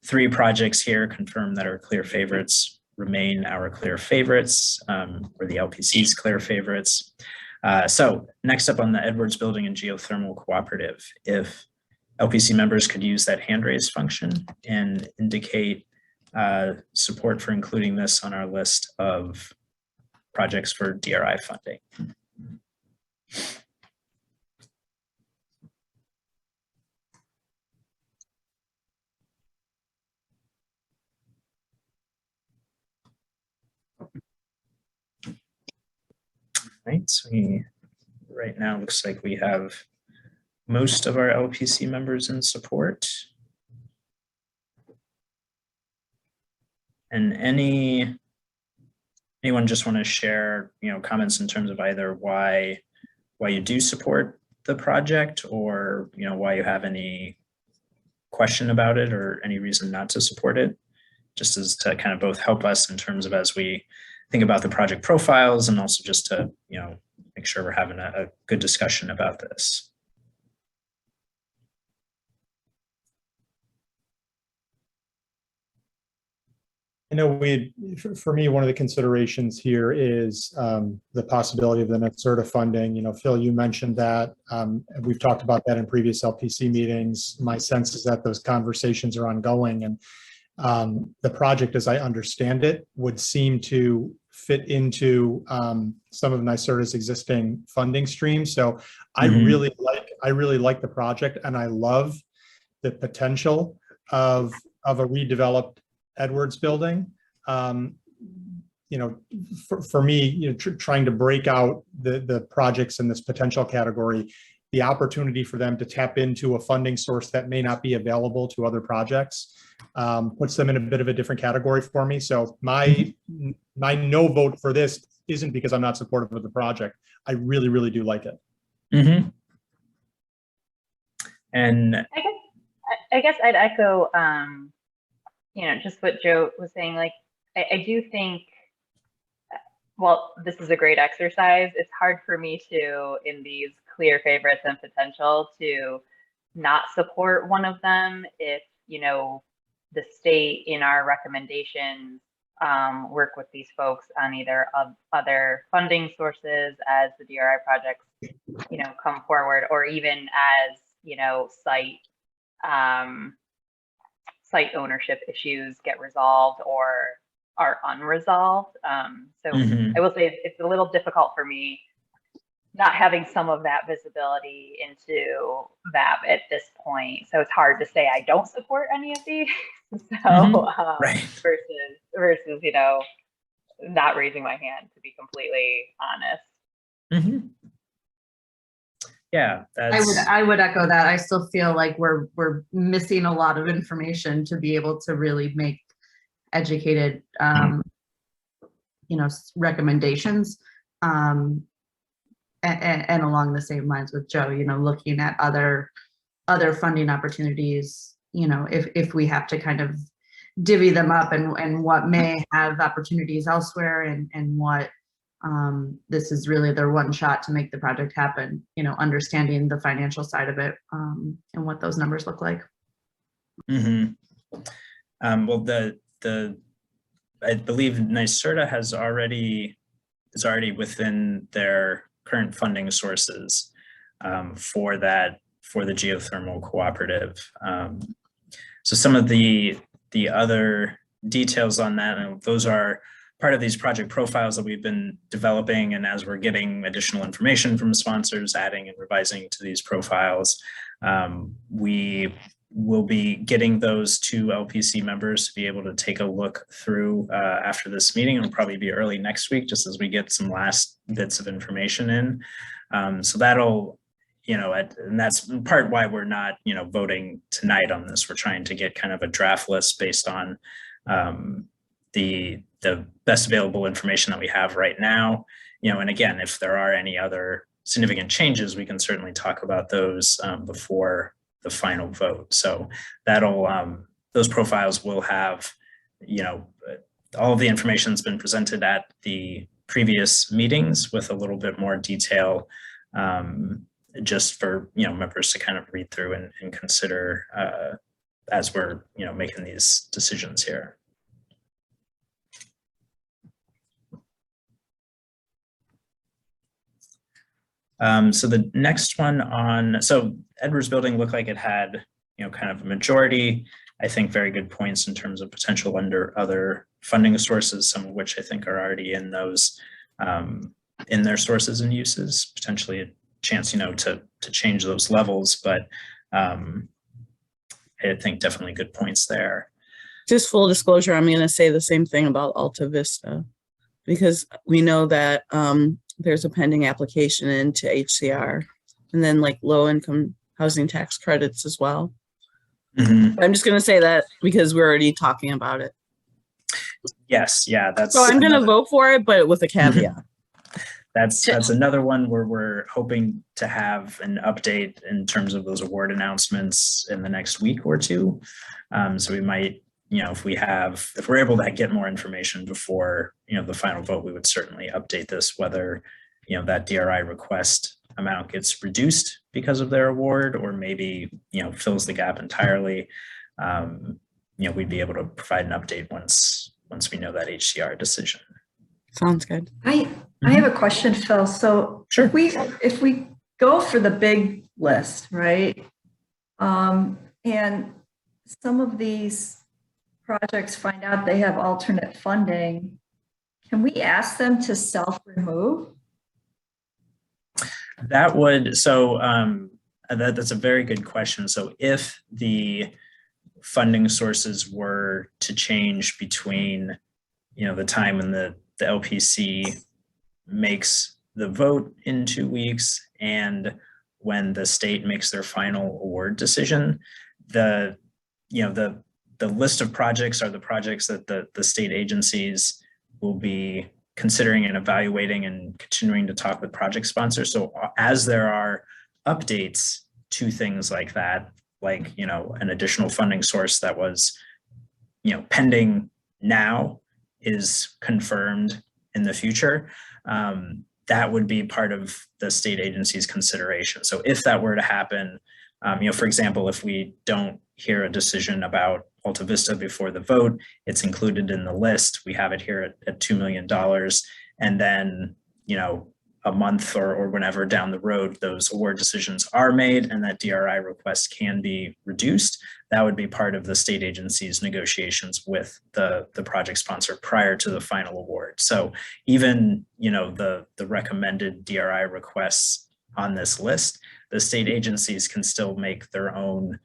3 projects here, confirm that our clear favorites remain our clear favorites, or the LPC's clear favorites. So next up on the Edwards Building and Geothermal Cooperative, if LPC members could use that hand raise function and indicate support for including this on our list of projects for DRI funding. Right, so right now looks like we have most of our LPC members in support. And anyone just want to share, comments in terms of either why you do support the project, or why you have any question about it or any reason not to support it, just as to kind of both help us in terms of as we think about the project profiles, and also just to make sure we're having a good discussion about this. For me, one of the considerations here is the possibility of the NYSERDA funding. Phil, you mentioned that. We've talked about that in previous LPC meetings. My sense is that those conversations are ongoing, and the project, as I understand it, would seem to fit into some of NYSERDA's existing funding streams. So I really like the project, and I love the potential of a redeveloped Edwards building. For me, trying to break out the projects in this potential category, the opportunity for them to tap into a funding source that may not be available to other projects, puts them in a bit of a different category for me. So my no vote for this isn't because I'm not supportive of the project. I really, really do like it. Mm-hmm. And I guess I'd echo just what Joe was saying. Like, I do think, well, this is a great exercise. It's hard for me to, in these clear favorites and potential, to not support one of them if, the state in our recommendations work with these folks on either other funding sources as the DRI projects, come forward, or even as, site ownership issues get resolved or are unresolved. So I will say it's a little difficult for me not having some of that visibility into that at this point. So it's hard to say I don't support any of these. So right. versus not raising my hand, to be completely honest. Yeah, I would echo that. I still feel like we're missing a lot of information to be able to really make educated recommendations. And along the same lines with Joe, looking at other funding opportunities, if we have to kind of divvy them up, and what may have opportunities elsewhere, and what this is really their one shot to make the project happen, understanding the financial side of it, and what those numbers look like. Well, I believe NYSERDA is already within their current funding sources for the geothermal cooperative. So some of the other details on that, and those are part of these project profiles that we've been developing, and as we're getting additional information from sponsors, adding and revising to these profiles, we will be getting those to LPC members to be able to take a look through after this meeting. It'll probably be early next week, just as we get some last bits of information in. So that'll, and that's part why we're not, voting tonight on this. We're trying to get kind of a draft list based on the best available information that we have right now. And again, if there are any other significant changes, we can certainly talk about those before the final vote. So that'll, those profiles will have, all of the information that's been presented at the previous meetings with a little bit more detail, just for, members to kind of read through and consider as we're, making these decisions here. So the next one so Edwards Building looked like it had, kind of a majority, I think, very good points in terms of potential under other funding sources, some of which I think are already in those, in their sources and uses, potentially a chance, to change those levels, but I think definitely good points there. Just full disclosure, I'm going to say the same thing about Alta Vista, because we know that there's a pending application into HCR, and then like low income housing tax credits as well. Mm-hmm. I'm just going to say that because we're already talking about it. Yes, yeah, that's. So I'm going to vote for it, but with a caveat. That's another one where we're hoping to have an update in terms of those award announcements in the next week or two. So we might, if we're able to get more information before, the final vote, we would certainly update this, whether, that DRI request amount gets reduced because of their award, or maybe, fills the gap entirely. We'd be able to provide an update once we know that HCR decision. Sounds good. I have a question, Phil. So sure. If we go for the big list, right? And some of these projects find out they have alternate funding, can we ask them to self-remove? That would, so that's a very good question. So if the funding sources were to change between, the time when the LPC makes the vote in 2 weeks and when the state makes their final award decision, the list of projects are the projects that the state agencies will be considering and evaluating and continuing to talk with project sponsors. So as there are updates to things like that, like, an additional funding source that was, pending now is confirmed in the future, that would be part of the state agency's consideration. So if that were to happen, for example, if we don't hear a decision about Alta Vista before the vote, it's included in the list. We have it here at $2 million. And then, a month or whenever down the road, those award decisions are made and that DRI request can be reduced, that would be part of the state agency's negotiations with the project sponsor prior to the final award. So even, the recommended DRI requests on this list, the state agencies can still make their own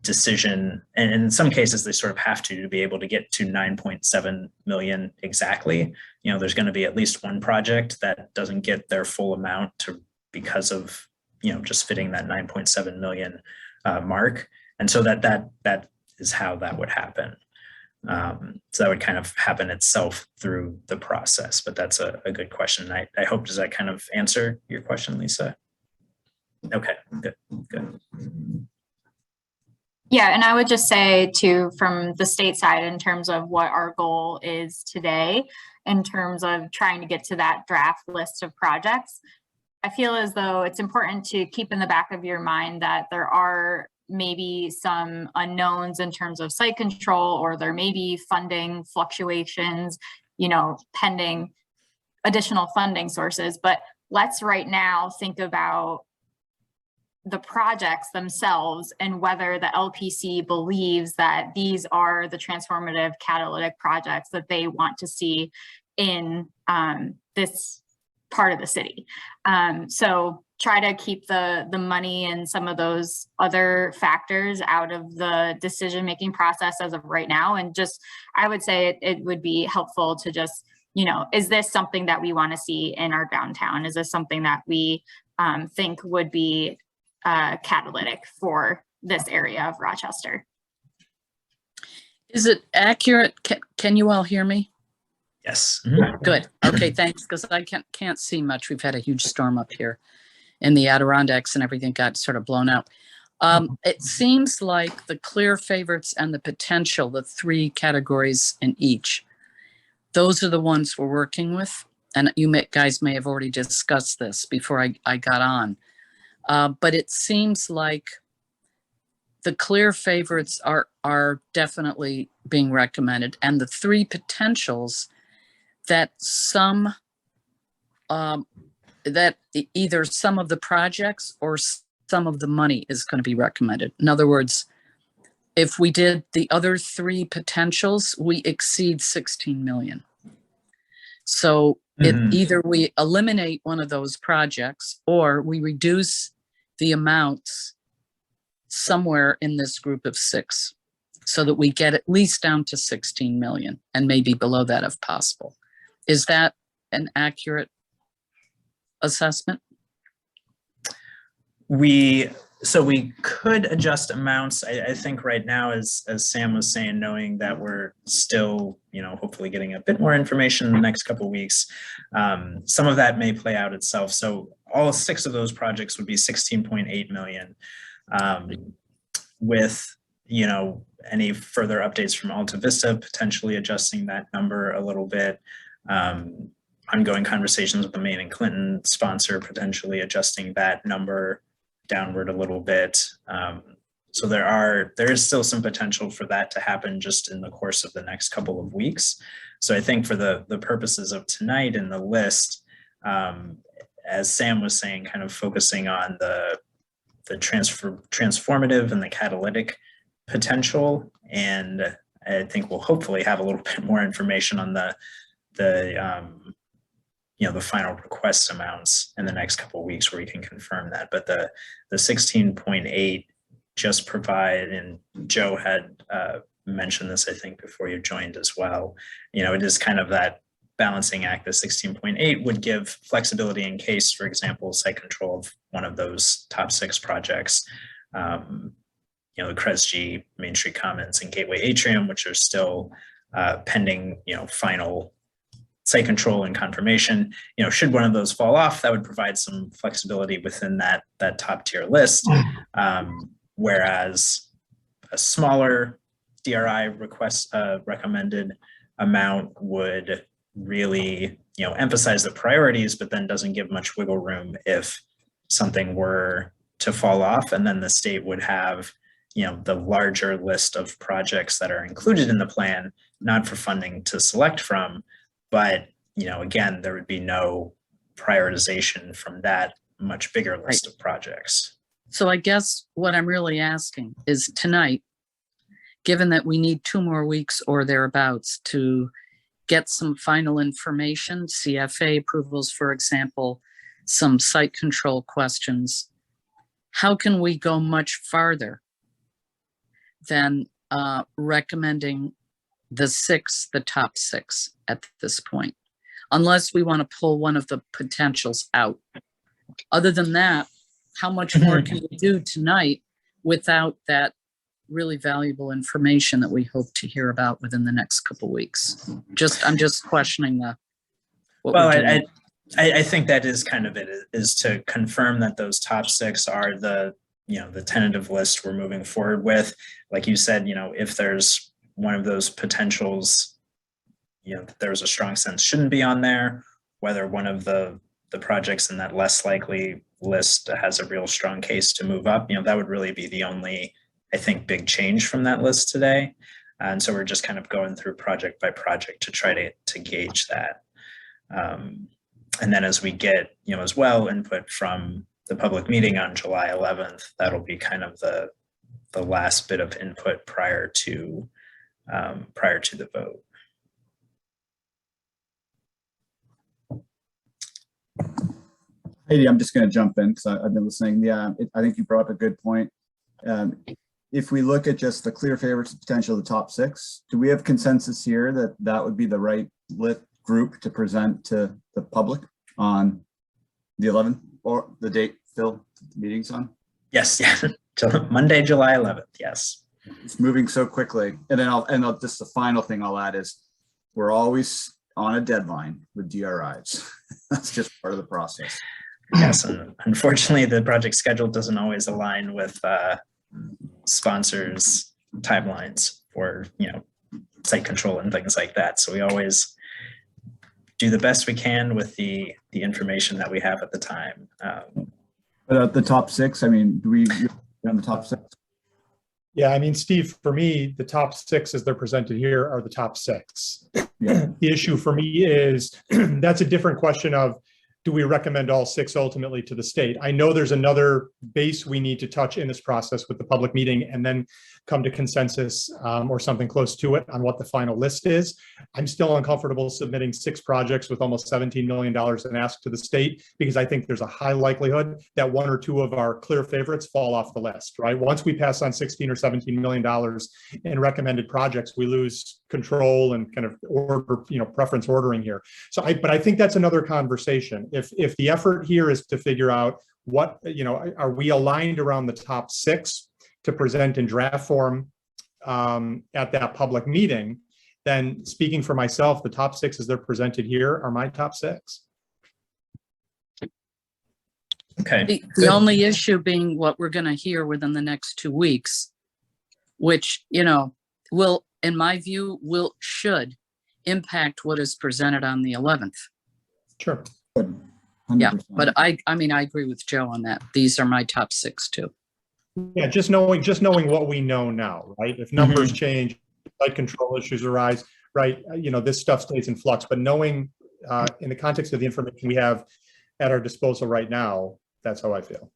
decision. And in some cases, they sort of have to be able to get to 9.7 million exactly. There's going to be at least one project that doesn't get their full amount because of, just fitting that 9.7 million mark. And so that is how that would happen. So that would kind of happen itself through the process, but that's a good question. I hope, does that kind of answer your question, Lisa? Okay, good. Yeah, and I would just say too, from the state side, in terms of what our goal is today, in terms of trying to get to that draft list of projects, I feel as though it's important to keep in the back of your mind that there are maybe some unknowns in terms of site control, or there may be funding fluctuations, pending additional funding sources. But let's right now think about the projects themselves and whether the LPC believes that these are the transformative catalytic projects that they want to see in this part of the city. So try to keep the money and some of those other factors out of the decision-making process as of right now. And just, I would say it would be helpful to just, is this something that we want to see in our downtown? Is this something that we think would be catalytic for this area of Rochester? Is it accurate? Can you all hear me? Yes. Good. Okay, thanks, because I can't see much. We've had a huge storm up here and the Adirondacks and everything got sort of blown out. It seems like the clear favorites and the potential, the three categories in each, those are the ones we're working with. And you guys may have already discussed this before I got on. But it seems like the clear favorites are definitely being recommended. And the three potentials that that either some of the projects or some of the money is going to be recommended. In other words, if we did the other three potentials, we exceed 16 million. So either we eliminate one of those projects or we reduce the amounts somewhere in this group of 6 so that we get at least down to 16 million and maybe below that if possible. Is that an accurate assessment? So we could adjust amounts. I think right now, as Sam was saying, knowing that we're still, hopefully getting a bit more information in the next couple of weeks, some of that may play out itself. So all 6 of those projects would be 16.8 million. With, any further updates from Alta Vista, potentially adjusting that number a little bit. Ongoing conversations with the Maine and Clinton sponsor, potentially adjusting that number downward a little bit. So there is still some potential for that to happen just in the course of the next couple of weeks. So I think for the purposes of tonight in the list, as Sam was saying, kind of focusing on the transformative and the catalytic potential. And I think we'll hopefully have a little bit more information on the final request amounts in the next couple of weeks where we can confirm that. But the 16.8 just provide, and Joe had mentioned this, I think, before you joined as well. It is kind of that balancing act. The 16.8 would give flexibility in case, for example, site control of one of those top 6 projects, the Kresge, Main Street Commons, and Gateway Atrium, which are still pending, final site control and confirmation. Should one of those fall off, that would provide some flexibility within that top tier list. Whereas a smaller DRI request recommended amount would really, emphasize the priorities, but then doesn't give much wiggle room if something were to fall off. And then the state would have, the larger list of projects that are included in the plan, not for funding to select from, but, again, there would be no prioritization from that much bigger list of projects. So I guess what I'm really asking is tonight, given that we need 2 more weeks or thereabouts to get some final information, CFA approvals, for example, some site control questions, how can we go much farther than recommending the top 6 at this point, unless we want to pull one of the potentials out? Other than that, how much more can we do tonight without that really valuable information that we hope to hear about within the next couple weeks. I'm just questioning what Well, we're doing. I think that is kind of it, is to confirm that those top 6 are the tentative list we're moving forward with. Like you said, if there's one of those potentials, there's a strong sense shouldn't be on there, whether one of the projects in that less likely list has a real strong case to move up, that would really be the only, I think, big change from that list today. And so we're just kind of going through project by project to try to gauge that. And then as we get, as well, input from the public meeting on July 11th, that'll be kind of the last bit of input prior to the vote. Heidi, I'm just going to jump in because I've been listening. Yeah, I think you brought up a good point. If we look at just the clear favorites potential of the top 6, do we have consensus here that that would be the right lit group to present to the public on the 11th, or the date, Phil, the meeting's on? Yes, yeah. Monday, July 11th, yes. It's moving so quickly. And then I'll just the final thing I'll add is we're always on a deadline with DRIs. That's just part of the process. Yes, and unfortunately, the project schedule doesn't always align with sponsors' timelines for site control and things like that. So we always do the best we can with the information that we have at the time. But at the top 6, I mean, do we on the top 6? Yeah, I mean, Steve, for me, the top 6 as they're presented here are the top 6. Yeah. The issue for me is that's a different question of, do we recommend all 6 ultimately to the state? I know there's another base we need to touch in this process with the public meeting and then come to consensus or something close to it on what the final list is. I'm still uncomfortable submitting 6 projects with almost $17 million in ask to the state, because I think there's a high likelihood that 1 or 2 of our clear favorites fall off the list, right? Once we pass on $16 or $17 million in recommended projects, we lose control and kind of order, preference ordering here. So but I think that's another conversation. If the effort here is to figure out what, are we aligned around the top 6 to present in draft form at that public meeting, then speaking for myself, the top 6 as they're presented here are my top 6. Okay. The only issue being what we're going to hear within the next 2 weeks, which, will, in my view, should impact what is presented on the 11th. Sure. 100%. Yeah, but I mean, I agree with Joe on that. These are my top 6 too. Yeah, just knowing what we know now, right? If numbers change, site control issues arise, right? This stuff stays in flux, but knowing in the context of the information we have at our disposal right now, that's how I feel.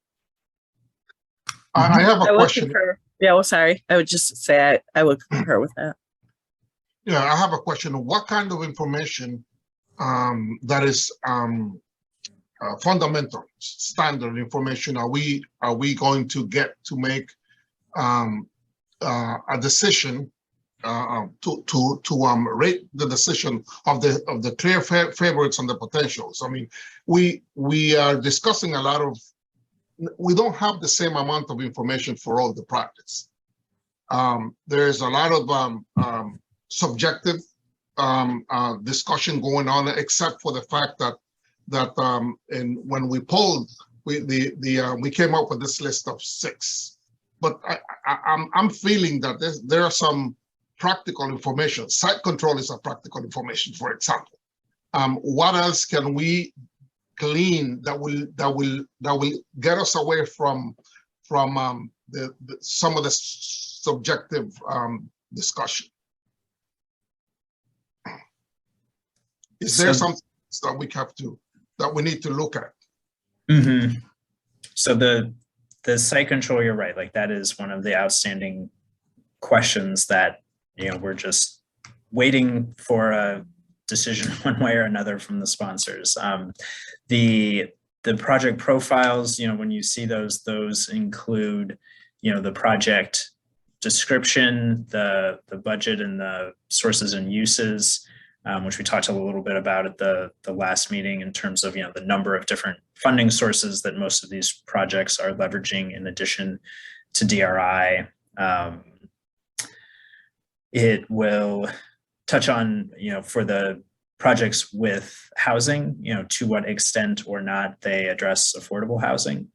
I have a question. Yeah, well, sorry. I would just say I would concur with that. Yeah, I have a question. What kind of information that is fundamental, standard information are we going to get to make a decision to rate the decision of the clear favorites and the potentials? I mean, we are discussing a lot of. We don't have the same amount of information for all the projects. There's a lot of subjective discussion going on, except for the fact that and when we polled, we came up with this list of 6. But I'm feeling that there are some practical information. Site control is a practical information, for example. What else can we glean that will get us away from some of the subjective discussion? Is there something that we need to look at? Mm-hmm. So the site control, you're right. Like, that is one of the outstanding questions that we're just waiting for a decision one way or another from the sponsors. The project profiles, when you see those include the project description, the budget, and the sources and uses, which we talked a little bit about at the last meeting in terms of the number of different funding sources that most of these projects are leveraging in addition to DRI. it will touch on, for the projects with housing, to what extent or not they address affordable housing,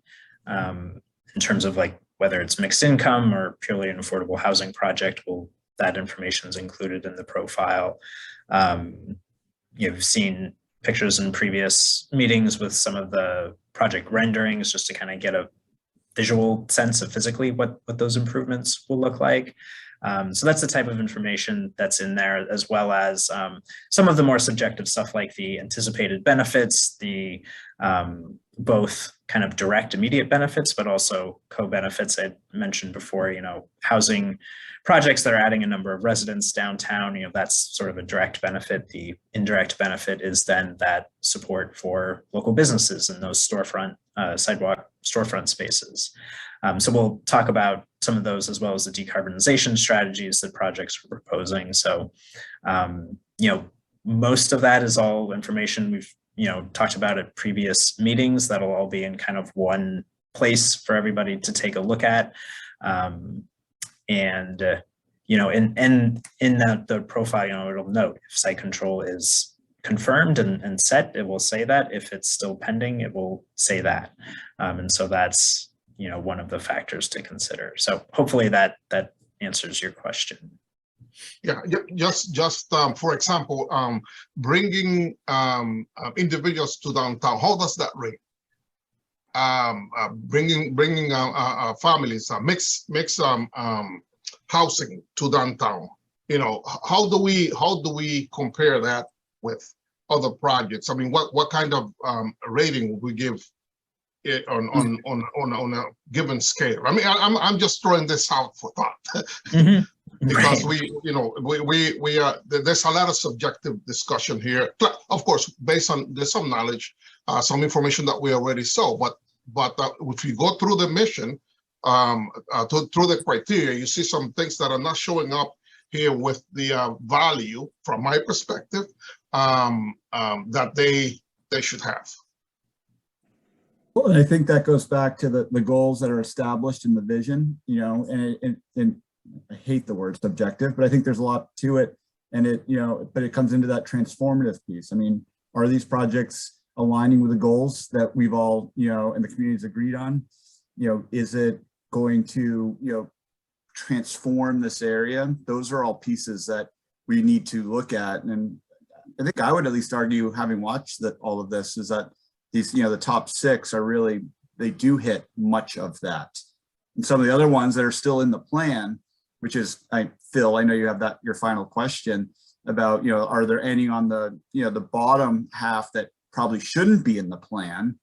in terms of like whether it's mixed income or purely an affordable housing project. That information is included in the profile. You've seen pictures in previous meetings with some of the project renderings, just to kind of get a visual sense of physically what those improvements will look like. So that's the type of information that's in there, as well as some of the more subjective stuff like the anticipated benefits, the both kind of direct immediate benefits, but also co-benefits. I mentioned before, housing projects that are adding a number of residents downtown, that's sort of a direct benefit. The indirect benefit is then that support for local businesses and those sidewalk storefront spaces. So we'll talk about some of those, as well as the decarbonization strategies that projects are proposing. So, most of that is all information we've, talked about at previous meetings. That'll all be in kind of one place for everybody to take a look at. In the profile, it'll note if site control is confirmed and set, it will say that. If it's still pending, it will say that. And so that's, one of the factors to consider. So hopefully that answers your question. Yeah, just for example, bringing individuals to downtown, how does that rate? Bringing families, mix housing to downtown. How do we compare that with other projects? I mean, what kind of rating would we give it on a given scale? I mean, I'm just throwing this out for thought. Mm-hmm. Because right. we are, there's a lot of subjective discussion here, of course, based on there's some knowledge, some information that we already saw, but if you go through the mission, through the criteria, you see some things that are not showing up here with the value, from my perspective, that they should have. Well, and I think that goes back to the goals that are established in the vision, and I hate the word subjective, but I think there's a lot to it, and but it comes into that transformative piece. I mean, are these projects aligning with the goals that we've all, and the community's agreed on? Is it going to, transform this area? Those are all pieces that we need to look at. And I think I would at least argue, having watched all of this, is that these, the top 6 are really, they do hit much of that. And some of the other ones that are still in the plan, which is, Phil, I know you have your final question about, are there any on the, the bottom half that probably shouldn't be in the plan?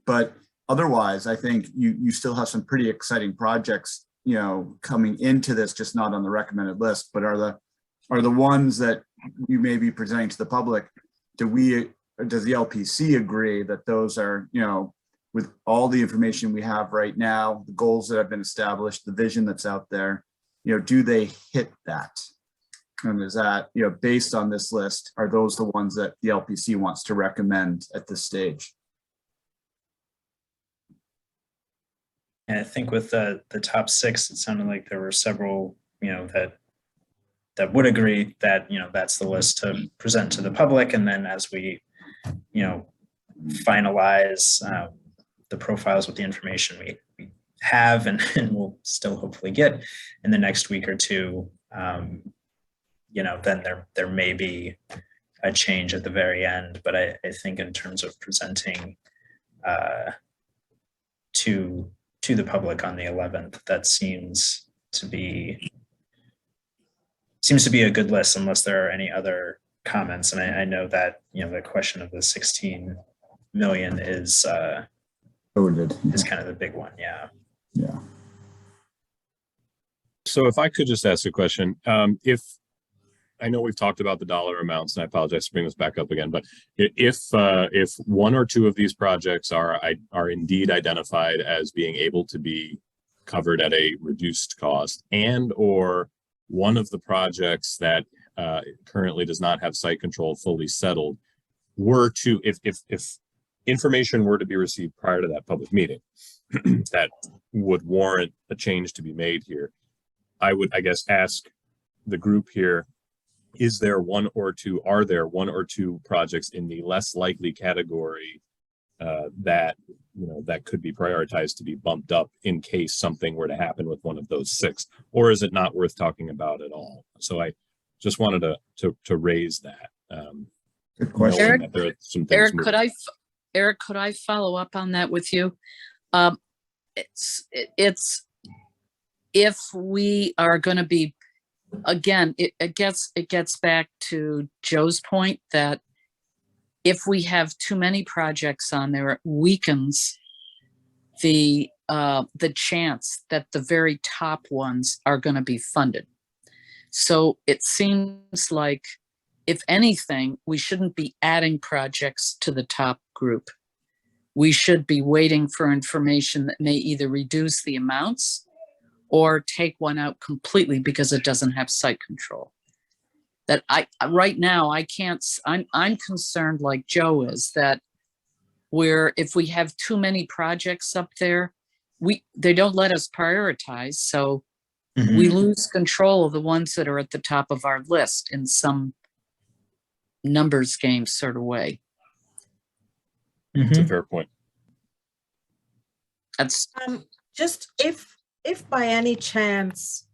But otherwise, I think you still have some pretty exciting projects, coming into this, just not on the recommended list, but are the ones that you may be presenting to the public. Does the LPC agree that those are, with all the information we have right now, the goals that have been established, the vision that's out there, do they hit that? And is that, based on this list, are those the ones that the LPC wants to recommend at this stage? And I think with the top 6, it sounded like there were several, that would agree that, that's the list to present to the public. And then as we, finalize the profiles with the information we have and we'll still hopefully get in the next week or two, then there may be a change at the very end. But I think in terms of presenting to the public on the 11th, that seems to be a good list, unless there are any other comments. And I know that, the question of the 16 million is kind of the big one. Yeah. Yeah. So if I could just ask a question, if I know we've talked about the dollar amounts, and I apologize for bringing this back up again, but if one or two of these projects are indeed identified as being able to be covered at a reduced cost, and or one of the projects that currently does not have site control fully settled if information were to be received prior to that public meeting that would warrant a change to be made here, I would, I guess, ask the group here, are there one or two projects in the less likely category that that could be prioritized to be bumped up in case something were to happen with one of those 6, or is it not worth talking about at all? So I just wanted to raise that. Good question. Knowing that there are some things Eric, moving. Eric, could I follow up on that with you? It's if we are going to be, again, it gets back to Joe's point that if we have too many projects on there, it weakens the chance that the very top ones are going to be funded. So it seems like, if anything, we shouldn't be adding projects to the top group. We should be waiting for information that may either reduce the amounts or take one out completely because it doesn't have site control. That right now I can't, I'm concerned, like Joe is, that if we have too many projects up there, they don't let us prioritize. So we lose control of the ones that are at the top of our list in some numbers game sort of way. It's a fair point. That's just if by any chance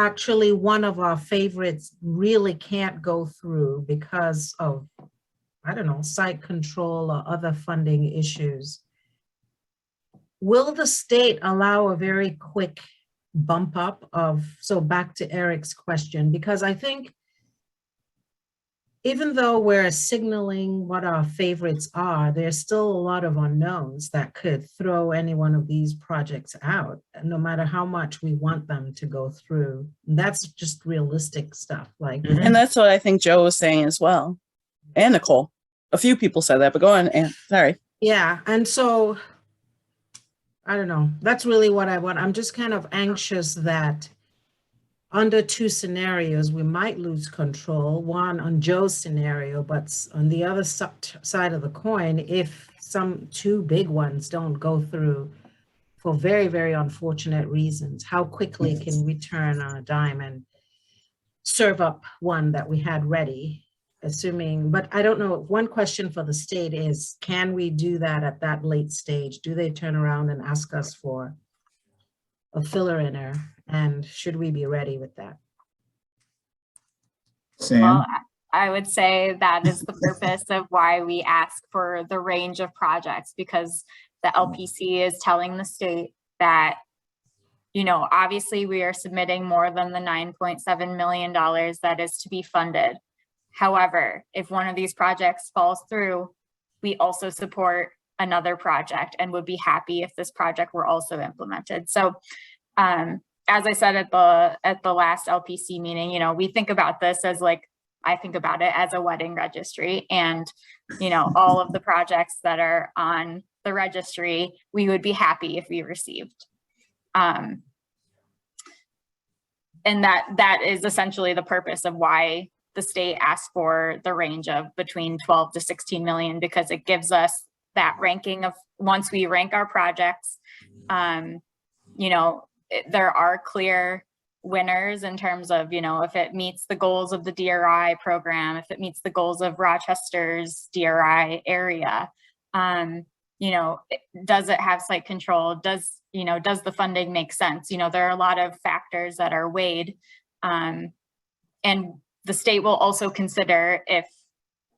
actually one of our favorites really can't go through because of, I don't know, site control or other funding issues, will the state allow a very quick bump up of, so back to Eric's question, because I think even though we're signaling what our favorites are, there's still a lot of unknowns that could throw any one of these projects out, no matter how much we want them to go through. And that's just realistic stuff. Like, And that's what I think Joe was saying as well. And Nicole. A few people said that, but go on, Ann. Sorry. yeah, and so, I don't know. That's really what I want. I'm just kind of anxious that under 2 scenarios, we might lose control. One on Joe's scenario, but on the other side of the coin, if 2 big ones don't go through for very, very unfortunate reasons, how quickly can we turn on a dime and serve up one that we had ready, assuming, but I don't know. One question for the state is, can we do that at that late stage? Do they turn around and ask us for a filler in there? And should we be ready with that? Sam? Well, I would say that is the purpose of why we ask for the range of projects, because the LPC is telling the state that, obviously we are submitting more than the $9.7 million that is to be funded. However, if one of these projects falls through, we also support another project and would be happy if this project were also implemented. So, as I said at the last LPC meeting, we think about this as I think about it as a wedding registry, and, all of the projects that are on the registry, we would be happy if we received. And that is essentially the purpose of why the state asked for the range of between 12 to 16 million, because it gives us that ranking of, once we rank our projects, there are clear winners in terms of, if it meets the goals of the DRI program, if it meets the goals of Rochester's DRI area, does it have site control? Does the funding make sense? There are a lot of factors that are weighed, and the state will also consider if,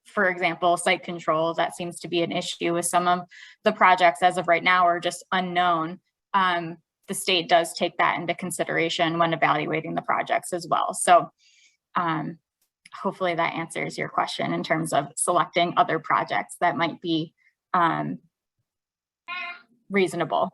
for example, site control, that seems to be an issue with some of the projects as of right now are just unknown. The state does take that into consideration when evaluating the projects as well. So hopefully that answers your question in terms of selecting other projects that might be reasonable.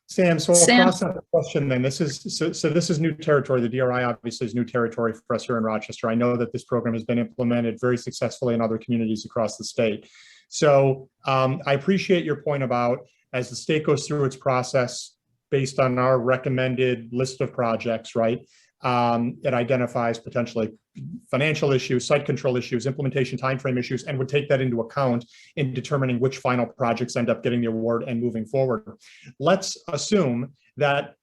Sam, so I'll cross out the question then. This is new territory. The DRI obviously is new territory for us here in Rochester. I know that this program has been implemented very successfully in other communities across the state. So I appreciate your point about, as the state goes through its process based on our recommended list of projects, right? It identifies potentially financial issues, site control issues, implementation timeframe issues, and would take that into account in determining which final projects end up getting the award and moving forward. Let's assume that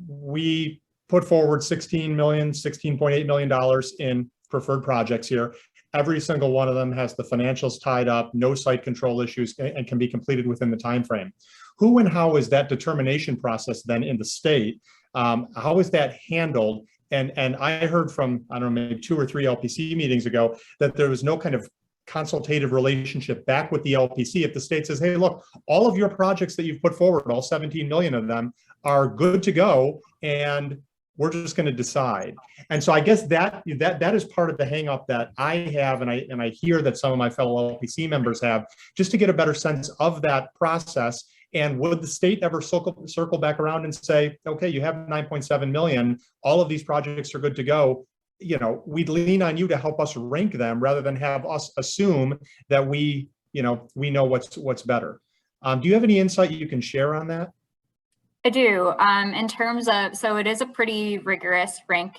we put forward $16.8 million in preferred projects here. Every single one of them has the financials tied up, no site control issues, and can be completed within the time frame. Who and how is that determination process then in the state? How is that handled? And I heard from, I don't know, maybe 2 or 3 LPC meetings ago that there was no kind of consultative relationship back with the LPC. If the state says, hey, look, all of your projects that you've put forward, all 17 million of them are good to go, and we're just going to decide. And so I guess that is part of the hang up that I have, and I hear that some of my fellow LPC members have, just to get a better sense of that process. And would the state ever circle back around and say, okay, you have 9.7 million, all of these projects are good to go. You know, we'd lean on you to help us rank them rather than have us assume that we know what's better. Do you have any insight you can share on that? I do. In terms of, so it is a pretty rigorous it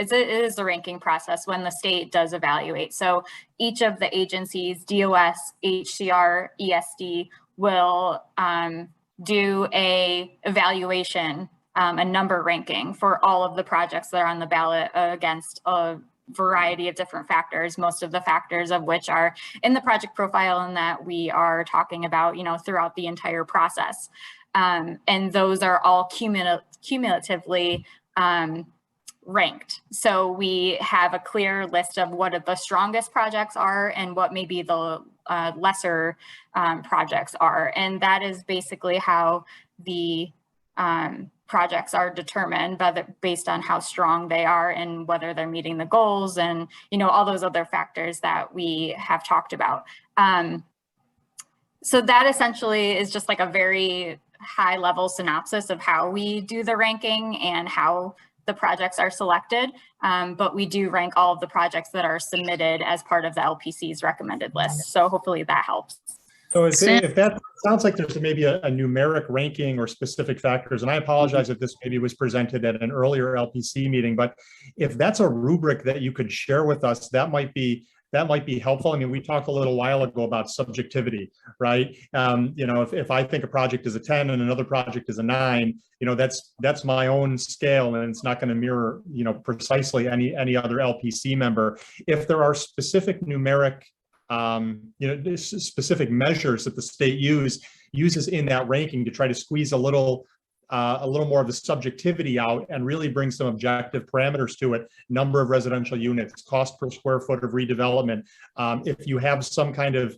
is a ranking process when the state does evaluate. So each of the agencies, DOS, HCR, ESD, will do a evaluation, a number ranking for all of the projects that are on the ballot against a variety of different factors, most of the factors of which are in the project profile and that we are talking about, throughout the entire process. And those are all cumulatively ranked. So we have a clear list of what the strongest projects are and what maybe the lesser projects are. And that is basically how the projects are determined based on how strong they are and whether they're meeting the goals and, all those other factors that we have talked about. So that essentially is just like a very high level synopsis of how we do the ranking and how the projects are selected. But we do rank all of the projects that are submitted as part of the LPC's recommended list. So hopefully that helps. So if that sounds like there's maybe a numeric ranking or specific factors, and I apologize if this maybe was presented at an earlier LPC meeting, but if that's a rubric that you could share with us, that might be helpful. I mean, we talked a little while ago about subjectivity, right? If I think a project is a 10 and another project is a 9, that's my own scale, and it's not going to mirror, precisely any other LPC member. If there are specific numeric, specific measures that the state uses in that ranking to try to squeeze a little more of the subjectivity out and really bring some objective parameters to it, number of residential units, cost per square foot of redevelopment. If you have some kind of,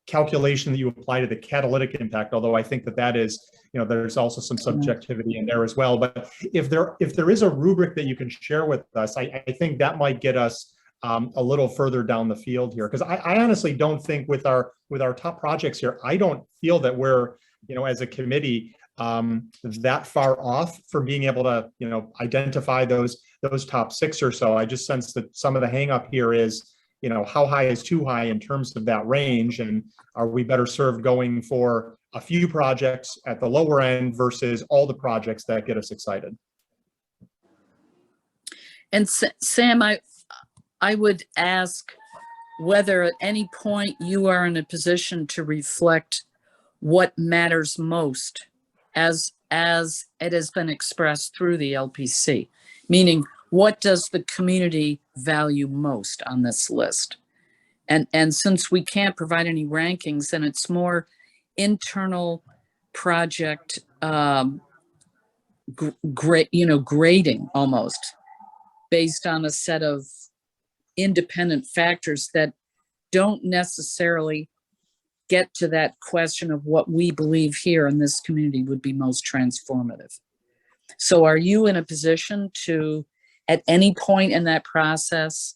calculation that you apply to the catalytic impact, although I think that is, there's also some subjectivity in there as well. But if there is a rubric that you can share with us, I think that might get us a little further down the field here, because I honestly don't think with our top projects here, I don't feel that we're, as a committee, that far off from being able to, identify those top 6 or so. I just sense that some of the hang up here is, how high is too high in terms of that range, and are we better served going for a few projects at the lower end versus all the projects that get us excited? And Sam, I would ask whether at any point you are in a position to reflect what matters most as it has been expressed through the LPC, meaning what does the community value most on this list? And since we can't provide any rankings, then it's more internal project grading almost based on a set of independent factors that don't necessarily get to that question of what we believe here in this community would be most transformative. So are you in a position to, at any point in that process,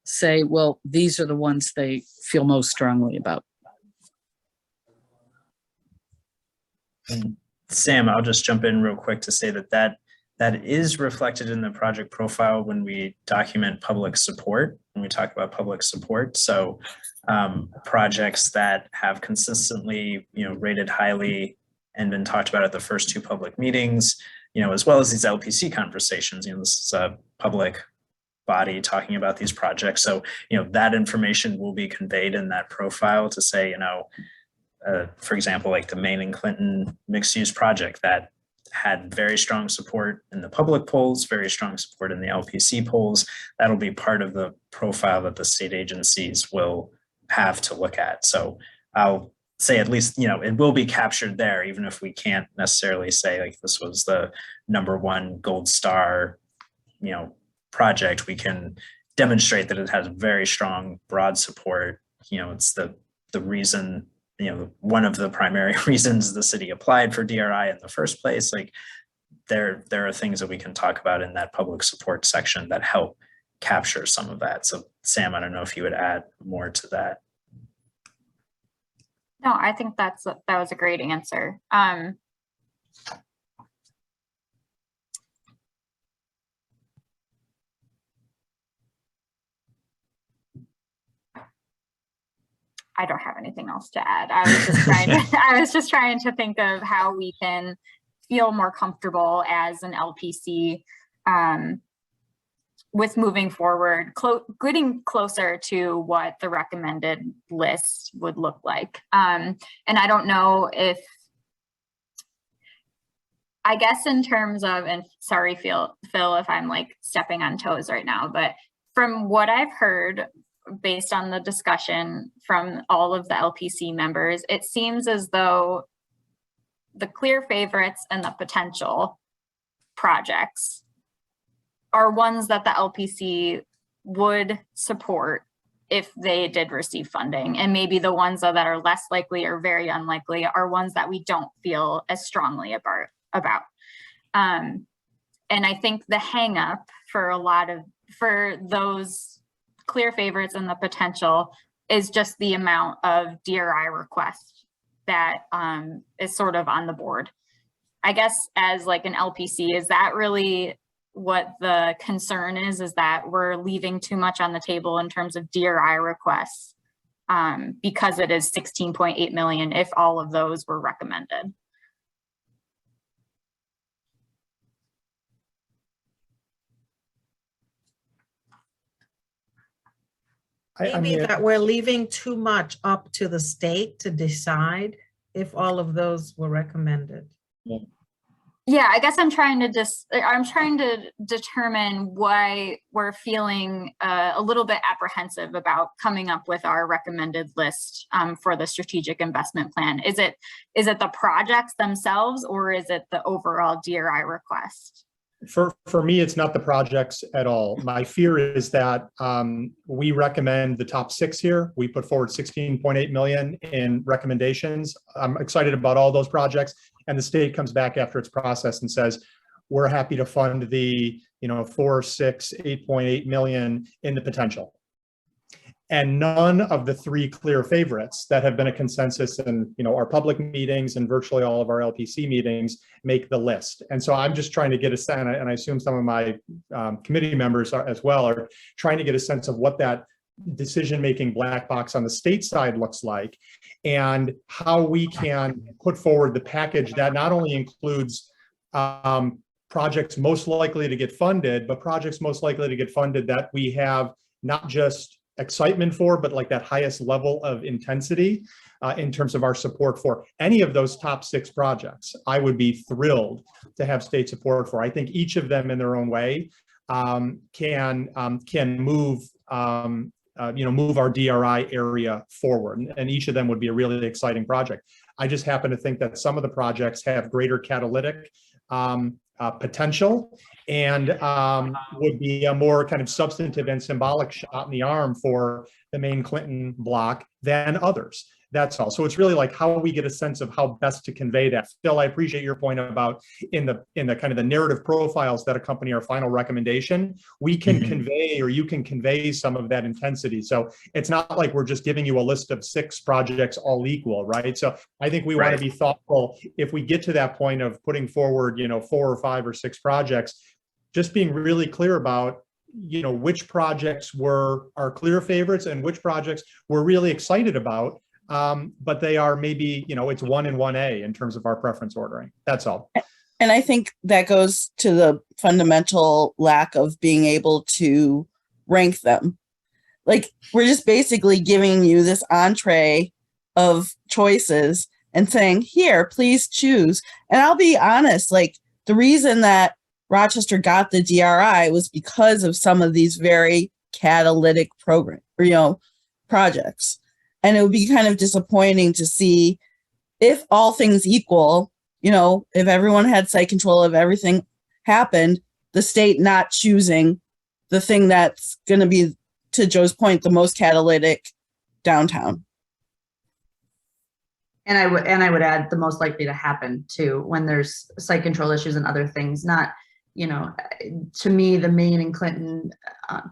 say, well, these are the ones they feel most strongly about? And Sam, I'll just jump in real quick to say that is reflected in the project profile when we document public support, when we talk about public support. So projects that have consistently, rated highly and been talked about at the first 2 public meetings, as well as these LPC conversations, this is a public body talking about these projects. So, that information will be conveyed in that profile to say, for example, like the Maine and Clinton mixed-use project that had very strong support in the public polls, very strong support in the LPC polls. That'll be part of the profile that the state agencies will have to look at. So I'll say at least, it will be captured there, even if we can't necessarily say like this was the #1 gold star, project. We can demonstrate that it has very strong broad support. It's the reason, one of the primary reasons the city applied for DRI in the first place. Like there are things that we can talk about in that public support section that help capture some of that. So Sam, I don't know if you would add more to that. No, I think that was a great answer. I don't have anything else to add. I was just trying to think of how we can feel more comfortable as an LPC with moving forward, getting closer to what the recommended list would look like. And I don't know if, I guess in terms of, and sorry, Phil, if I'm like stepping on toes right now, but from what I've heard, based on the discussion from all of the LPC members, it seems as though the clear favorites and the potential projects are ones that the LPC would support if they did receive funding. And maybe the ones that are less likely or very unlikely are ones that we don't feel as strongly about. And I think the hang up for those clear favorites and the potential is just the amount of DRI requests that is sort of on the board. I guess as like an LPC, is that really what the concern is that we're leaving too much on the table in terms of DRI requests because it is 16.8 million if all of those were recommended? Maybe that we're leaving too much up to the state to decide if all of those were recommended. Yeah, I guess I'm trying to determine why we're feeling a little bit apprehensive about coming up with our recommended list for the strategic investment plan. Is it the projects themselves, or is it the overall DRI request? For me, it's not the projects at all. My fear is that we recommend the top 6 here. We put forward 16.8 million in recommendations. I'm excited about all those projects, and the state comes back after its process and says, we're happy to fund the 4, 6, 8.8 million in the potential. And none of the 3 clear favorites that have been a consensus in our public meetings and virtually all of our LPC meetings make the list. And so I'm just trying to get a sense, and I assume some of my committee members are trying to get a sense of what that decision-making black box on the state side looks like, and how we can put forward the package that not only includes projects most likely to get funded, but projects most likely to get funded that we have not just excitement for, but like that highest level of intensity in terms of our support for any of those top 6 projects. I would be thrilled to have state support for. I think each of them in their own way can move move our DRI area forward, and each of them would be a really exciting project. I just happen to think that some of the projects have greater catalytic potential and would be a more kind of substantive and symbolic shot in the arm for the Maine Clinton block than others. That's all. So it's really like how we get a sense of how best to convey that. Phil, I appreciate your point about in the kind of the narrative profiles that accompany our final recommendation, we can convey, or you can convey some of that intensity. So it's not like we're just giving you a list of 6 projects all equal, right? So I think we want to be thoughtful if we get to that point of putting forward, 4 or 5 or 6 projects, just being really clear about which projects were our clear favorites and which projects we're really excited about. But they are maybe, it's 1 and 1A in terms of our preference ordering. That's all. And I think that goes to the fundamental lack of being able to rank them. Like, we're just basically giving you this entree of choices and saying, here, please choose. And I'll be honest, like the reason that Rochester got the DRI was because of some of these very catalytic projects. And it would be kind of disappointing to see if all things equal, if everyone had site control, if everything happened, the state not choosing the thing that's going to be, to Joe's point, the most catalytic downtown. And I would add the most likely to happen too, when there's site control issues and other things. Not, to me, the Main and Clinton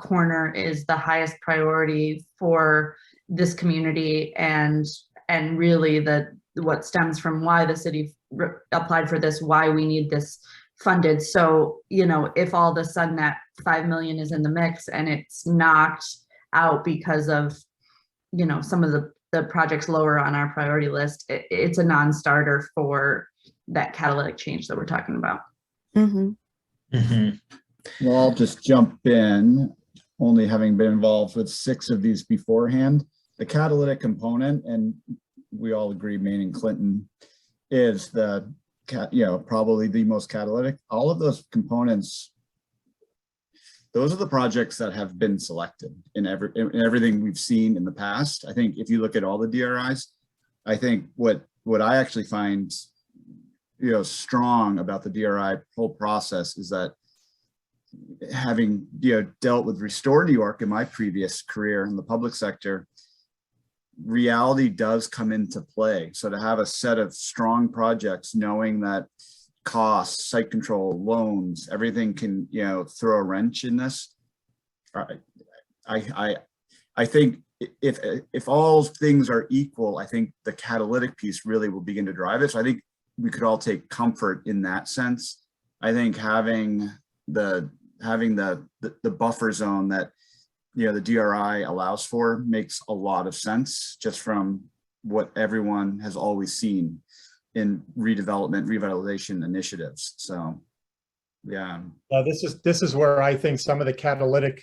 corner is the highest priority for this community, and really what stems from why the city applied for this, why we need this funded. So, if all of a sudden that 5 million is in the mix and it's knocked out because of, some of the projects lower on our priority list, it's a non-starter for that catalytic change that we're talking about. Mm-hmm. Mm-hmm. Well, I'll just jump in, only having been involved with 6 of these beforehand. The catalytic component, and we all agree Main and Clinton is probably the most catalytic. All of those components, those are the projects that have been selected in everything we've seen in the past. I think if you look at all the DRIs, I think what I actually find strong about the DRI whole process is that, having dealt with Restore New York in my previous career in the public sector, reality does come into play. So to have a set of strong projects, knowing that costs, site control, loans, everything can throw a wrench in this. I think if all things are equal, I think the catalytic piece really will begin to drive it. So I think we could all take comfort in that sense. I think having the buffer zone that the DRI allows for makes a lot of sense, just from what everyone has always seen in redevelopment, revitalization initiatives. So, yeah. This is where I think some of the catalytic,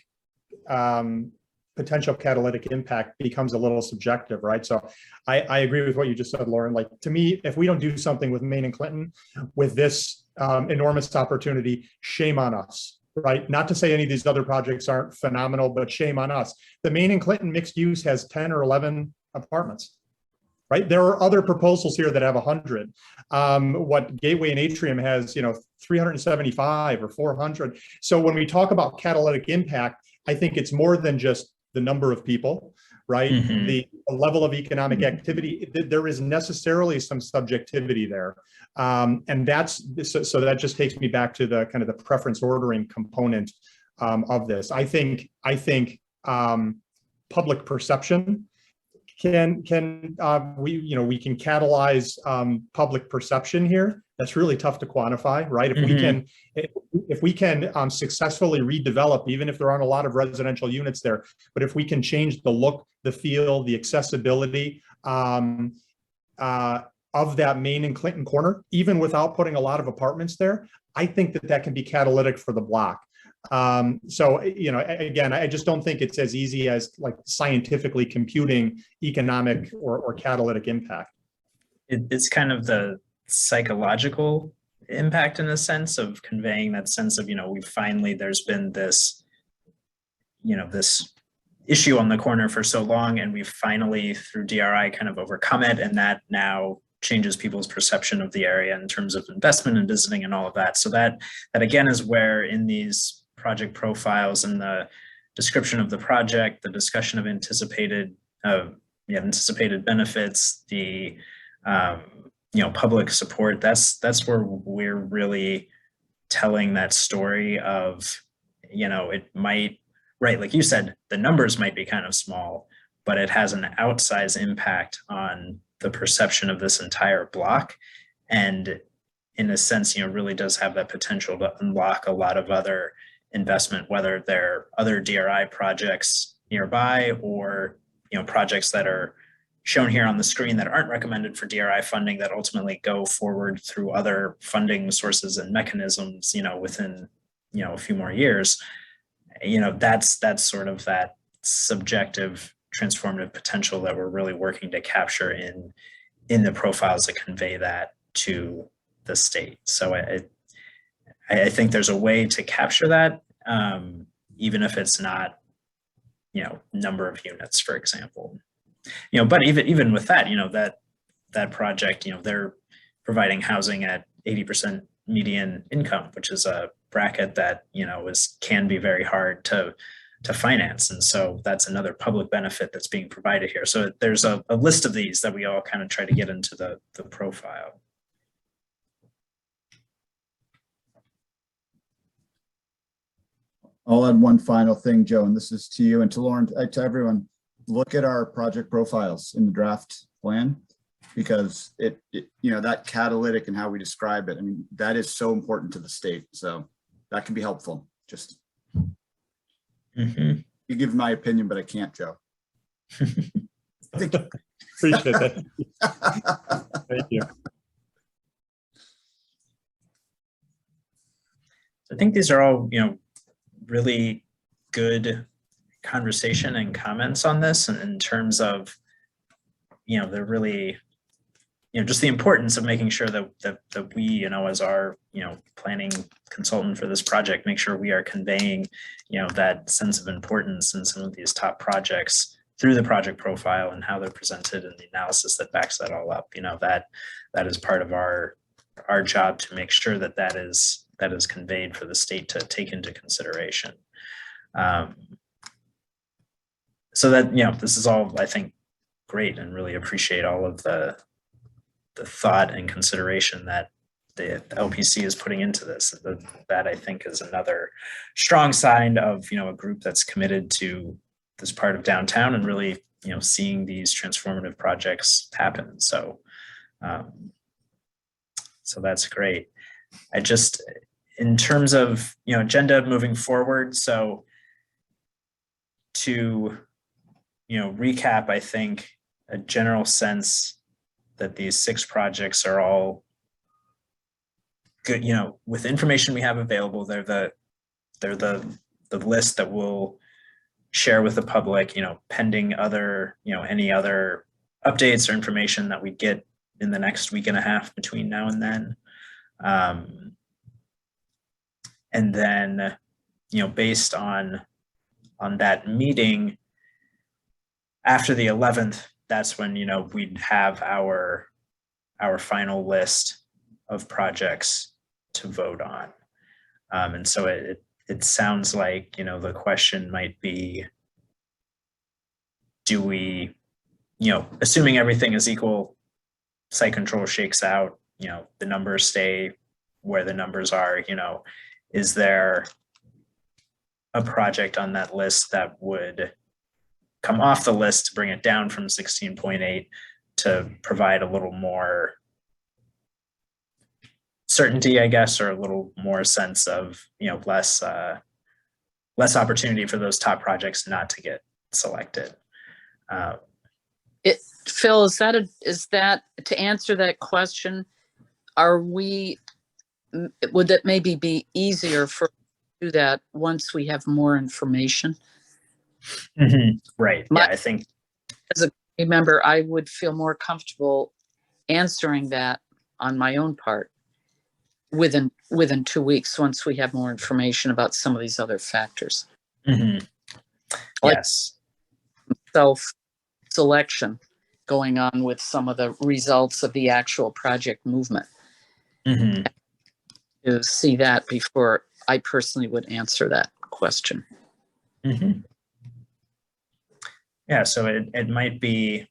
potential catalytic impact becomes a little subjective, right? So I agree with what you just said, Lauren. Like, to me, if we don't do something with Main and Clinton with this enormous opportunity, shame on us, right? Not to say any of these other projects aren't phenomenal, but shame on us. The Main and Clinton mixed use has 10 or 11 apartments. Right? There are other proposals here that have 100. What Gateway and Atrium has, 375 or 400. So when we talk about catalytic impact, I think it's more than just the number of people, right? Mm-hmm. The level of economic activity. There is necessarily some subjectivity there, and that's so that just takes me back to the kind of the preference ordering component of this. I think public perception we can catalyze public perception here. That's really tough to quantify, right? If we can successfully redevelop, even if there aren't a lot of residential units there, but if we can change the look, the feel, the accessibility of that Main and Clinton corner, even without putting a lot of apartments there, I think that can be catalytic for the block. So, again, I just don't think it's as easy as like scientifically computing economic or catalytic impact. It's kind of the psychological impact, in a sense of conveying that sense of, there's been this, this issue on the corner for so long, and we've finally, through DRI, kind of overcome it. And that now changes people's perception of the area in terms of investment and visiting and all of that. So that again is where, in these project profiles and the description of the project, the discussion of anticipated benefits, the public support, that's where we're really telling that story of, it might, right, like you said, the numbers might be kind of small, but it has an outsized impact on the perception of this entire block, and in a sense, really does have that potential to unlock a lot of other investment, whether they're other DRI projects nearby or projects that are shown here on the screen that aren't recommended for DRI funding that ultimately go forward through other funding sources and mechanisms within a few more years. That's sort of that subjective transformative potential that we're really working to capture in the profiles that convey that to the state. So I think there's a way to capture that, even if it's not, number of units, for example. But even with that, that project, they're providing housing at 80% median income, which is a bracket that, can be very hard to finance. And so that's another public benefit that's being provided here. So there's a list of these that we all kind of try to get into the profile. I'll add one final thing, Joe, and this is to you and to Lauren, to everyone. Look at our project profiles in the draft plan, because it that catalytic and how we describe it, I mean, that is so important to the state. So that can be helpful. Just you give my opinion, but I can't, Joe. Appreciate that. Thank you. I think these are all, really good conversation and comments on this, and in terms of, they're really, just the importance of making sure that we, as our, planning consultant for this project, make sure we are conveying, that sense of importance in some of these top projects through the project profile and how they're presented and the analysis that backs that all up. That is part of our job to make sure that is conveyed for the state to take into consideration. So that, this is all, I think, great, and really appreciate all of the thought and consideration that the LPC is putting into this. That I think is another strong sign of, a group that's committed to this part of downtown and really, seeing these transformative projects happen. So, so that's great. I just, in terms of, agenda moving forward, so to, recap, I think a general sense that these 6 projects are all good, with information we have available. They're the list that we'll share with the public, pending other, any other updates or information that we get in the next week and a half between now and then. And then, based on that meeting after the 11th, that's when, we'd have our final list of projects to vote on. And so it sounds like, the question might be, do we, assuming everything is equal, site control shakes out, the numbers stay where the numbers are, is there a project on that list that would come off the list to bring it down from 16.8 to provide a little more certainty, I guess, or a little more sense of, less opportunity for those top projects not to get selected? Phil, is that to answer that question? Would that maybe be easier for do that once we have more information? Right. Yeah, I think as a committee member, I would feel more comfortable answering that on my own part within 2 weeks once we have more information about some of these other factors. Yes. Self-selection going on with some of the results of the actual project movement. To see that before I personally would answer that question. Yeah, so it might be,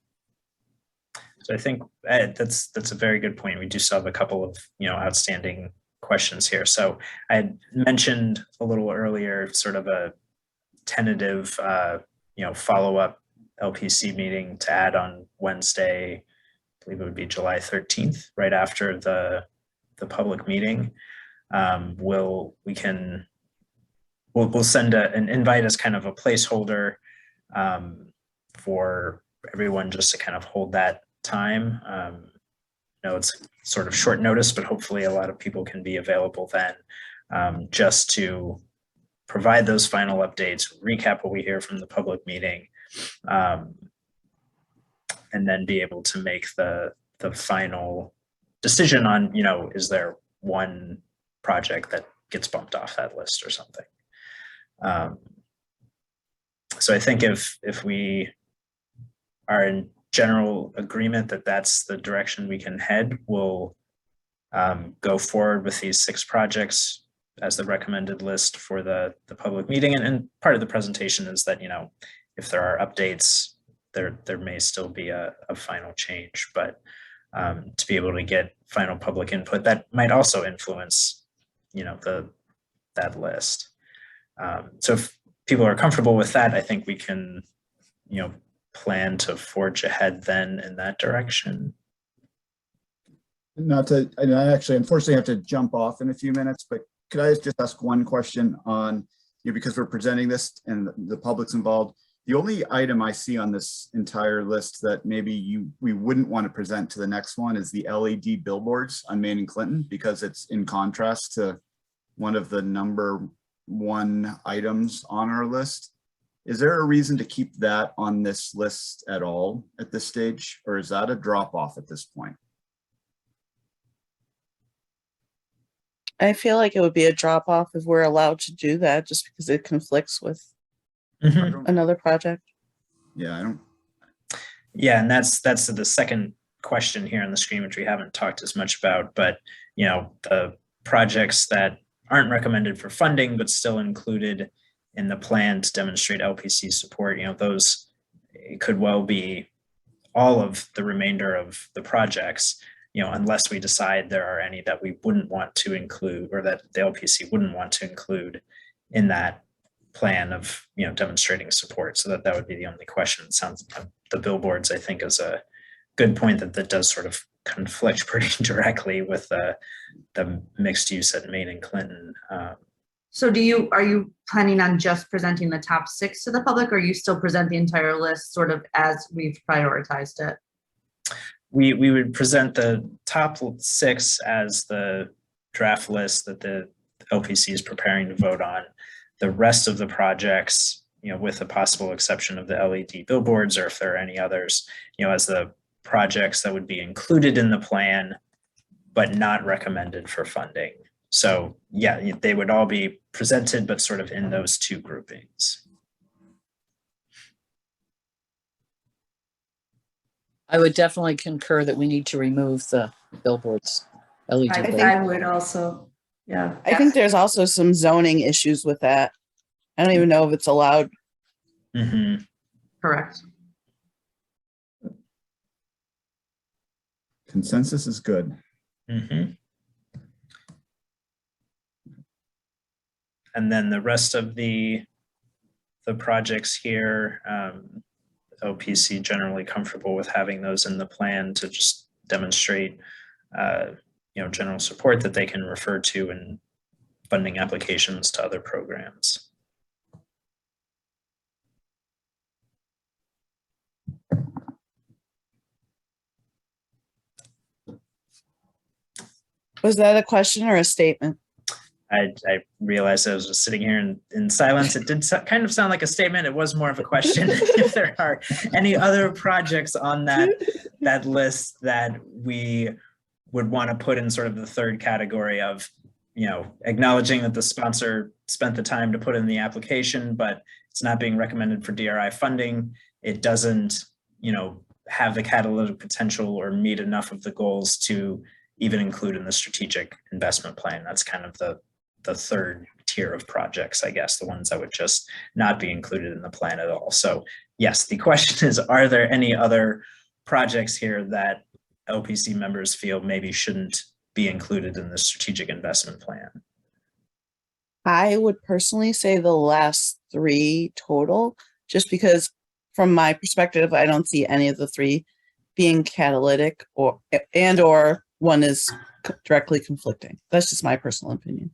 so I think that's a very good point. We do still have a couple of, outstanding questions here. So I had mentioned a little earlier, sort of a tentative, follow-up LPC meeting to add on Wednesday, I believe it would be July 13th, right after the public meeting. We'll send an invite as kind of a placeholder for everyone just to kind of hold that time. It's sort of short notice, but hopefully a lot of people can be available then, just to provide those final updates, recap what we hear from the public meeting, And then be able to make the final decision on, is there one project that gets bumped off that list or something. So I think if we are in general agreement that that's the direction we can head, we'll go forward with these 6 projects as the recommended list for the public meeting. And part of the presentation is that, if there are updates, there may still be a final change, but to be able to get final public input, that might also influence, that list. So if people are comfortable with that, I think we can, plan to forge ahead then in that direction. Not to, I actually unfortunately have to jump off in a few minutes, but could I just ask one question on, because we're presenting this and the public's involved. The only item I see on this entire list that maybe we wouldn't want to present to the next one is the LED billboards on Main and Clinton, because it's in contrast to one of the number 1 items on our list. Is there a reason to keep that on this list at all at this stage, or is that a drop off at this point? I feel like it would be a drop off if we're allowed to do that, just because it conflicts with another project. Yeah, I don't. Yeah, and that's the second question here on the screen, which we haven't talked as much about, but the projects that aren't recommended for funding but still included in the plan to demonstrate LPC support, those could well be all of the remainder of the projects, unless we decide there are any that we wouldn't want to include, or that the LPC wouldn't want to include in that plan of, demonstrating support. So that would be the only question. It sounds like the billboards, I think, is a good point that does sort of conflict pretty directly with the mixed use at Main and Clinton. So are you planning on just presenting the top 6 to the public, or you still present the entire list sort of as we've prioritized it? We would present the top 6 as the draft list that the LPC is preparing to vote on. The rest of the projects, with the possible exception of the LED billboards, or if there are any others, as the projects that would be included in the plan, but not recommended for funding. So yeah, they would all be presented, but sort of in those 2 groupings. I would definitely concur that we need to remove the billboards. LED billboards. I would also, yeah. I think there's also some zoning issues with that. I don't even know if it's allowed. Correct. Consensus is good. And then the rest of the projects here, LPC generally comfortable with having those in the plan to just demonstrate, general support that they can refer to in funding applications to other programs. Was that a question or a statement? I realized I was just sitting here in silence. It did kind of sound like a statement. It was more of a question. If there are any other projects on that list that we would want to put in sort of the 3rd category of, acknowledging that the sponsor spent the time to put in the application, but it's not being recommended for DRI funding. It doesn't, have the catalytic potential or meet enough of the goals to even include in the strategic investment plan. That's kind of the 3rd tier of projects, I guess, the ones that would just not be included in the plan at all. So yes, the question is, are there any other projects here that LPC members feel maybe shouldn't be included in the strategic investment plan? I would personally say the last 3 total, just because from my perspective, I don't see any of the 3 being catalytic or one is directly conflicting. That's just my personal opinion.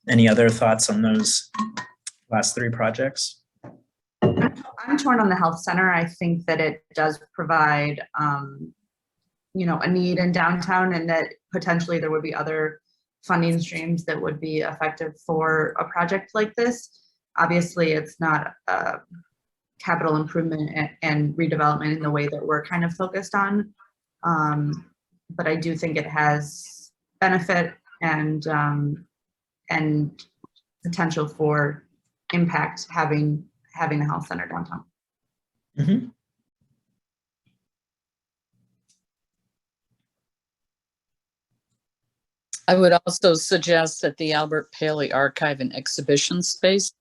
Any other thoughts on those last 3 projects? I'm torn on the health center. I think that it does provide, a need in downtown, and that potentially there would be other funding streams that would be effective for a project like this. Obviously, it's not capital improvement and redevelopment in the way that we're kind of focused on. But I do think it has benefit and potential for impact having the health center downtown. Mm-hmm. I would also suggest that the Albert Paley Archive and Exhibition Space,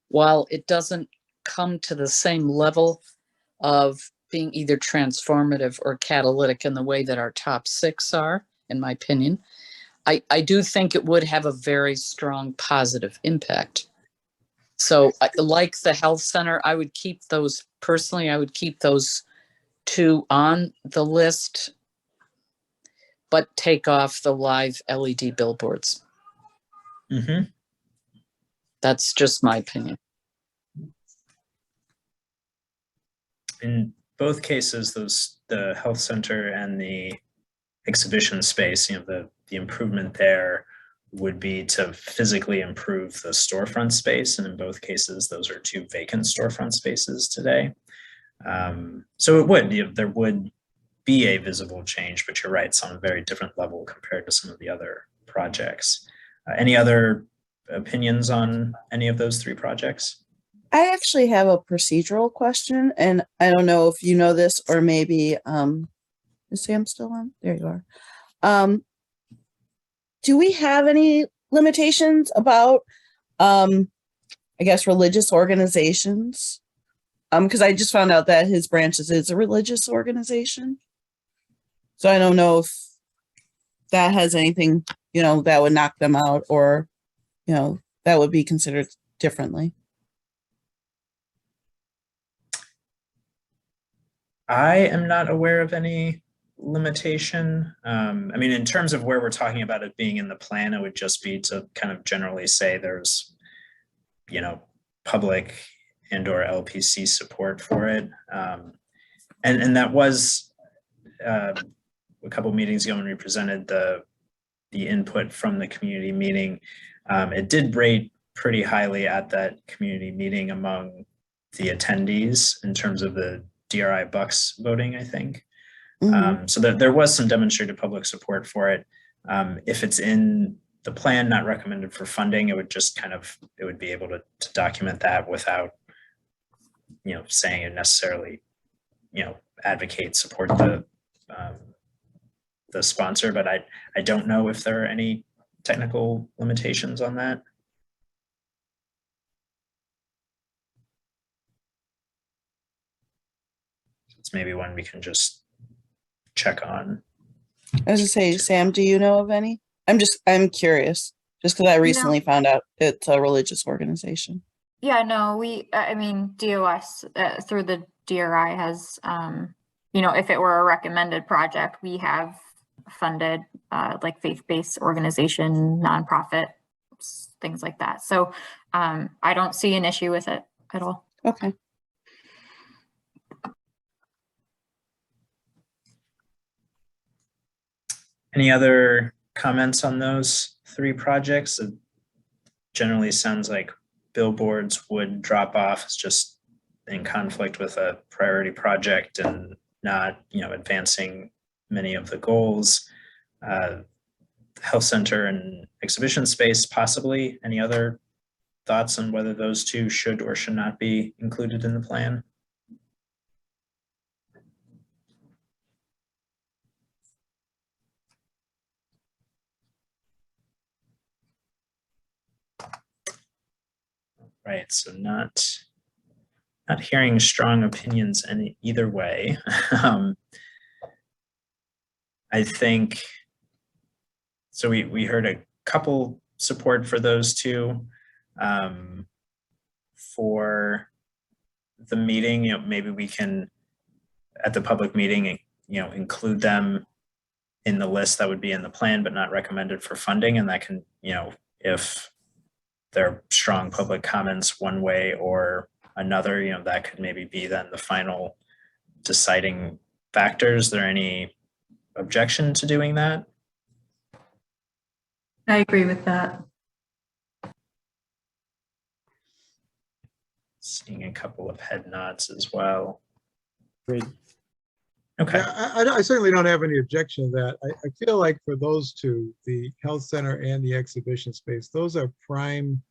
while it doesn't come to the same level of being either transformative or catalytic in the way that our top 6 are, in my opinion, I do think it would have a very strong positive impact. So like the health center, I would keep those, personally, I would keep those 2 on the list, but take off the live LED billboards. Mm-hmm. That's just my opinion. In both cases, the health center and the exhibition space, the improvement there would be to physically improve the storefront space. And in both cases, those are 2 vacant storefront spaces today. So it would, there would be a visible change, but you're right, it's on a very different level compared to some of the other projects. Any other opinions on any of those 3 projects? I actually have a procedural question, and I don't know if you know this, or maybe, is Sam still on? There you are. Do we have any limitations about, I guess, religious organizations? Because I just found out that his branches is a religious organization. So I don't know if that has anything, that would knock them out, or, that would be considered differently. I am not aware of any limitation. I mean, in terms of where we're talking about it being in the plan, it would just be to kind of generally say there's, public and or LPC support for it. And that was a couple meetings ago when we presented the input from the community meeting. It did rate pretty highly at that community meeting among the attendees in terms of the DRI Bucks voting, I think. Mm-hmm. So that there was some demonstrated public support for it. If it's in the plan, not recommended for funding, it would just it would be able to document that without, saying it necessarily, advocate, support the sponsor, but I don't know if there are any technical limitations on that. It's maybe one we can just check on. I was gonna say, Sam, do you know of any? I'm curious, just because I recently found out it's a religious organization. Yeah, no, DOS through the DRI has, if it were a recommended project, we have funded like faith-based organization, nonprofit, things like that. So I don't see an issue with it at all. Okay. Any other comments on those 3 projects? It generally sounds like billboards would drop off. It's just in conflict with a priority project and not, advancing many of the goals. Health center and exhibition space, possibly. Any other thoughts on whether those 2 should or should not be included in the plan? Right, so not hearing strong opinions either way. I think, so we heard a couple support for those 2. For the meeting, maybe we can, at the public meeting, include them in the list that would be in the plan, but not recommended for funding. And that can, if there are strong public comments one way or another, that could maybe be then the final deciding factors. Is there any objection to doing that? I agree with that. Seeing a couple of head nods as well. Great. Okay. Yeah, I certainly don't have any objection to that. I feel like for those two, the health center and the exhibition space, those are prime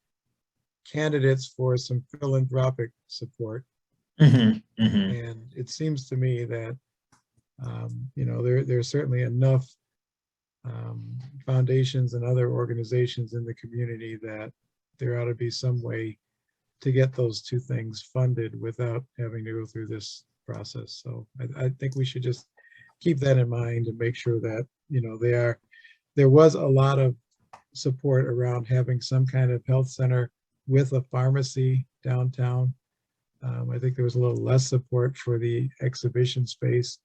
candidates for some philanthropic support. Mhm, mhm. And it seems to me that, you know, there's certainly enough foundations and other organizations in the community that there ought to be some way to get those two things funded without having to go through this process. So I think we should just keep that in mind and make sure that, you know, there was a lot of support around having some kind of health center with a pharmacy downtown. I think there was a little less support for the exhibition space,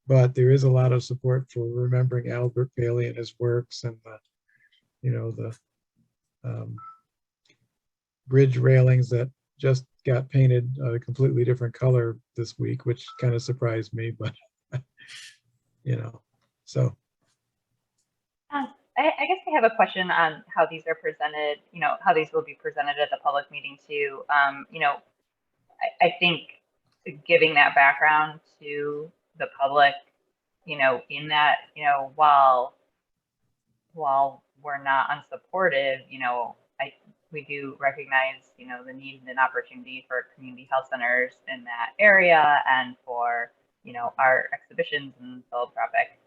but there is a lot of support for remembering Albert Bailey and his works, and the, you know, the bridge railings that just got painted a completely different color this week, which kind of surprised me, but you know, so. I guess I have a question on how these are presented, you know, how these will be presented at the public meeting too. You know, I think giving that background to the public, you know, in that, you know, while we're not unsupportive, you know, we do recognize, you know, the need and opportunity for community health centers in that area and for, you know, our exhibitions and philanthropic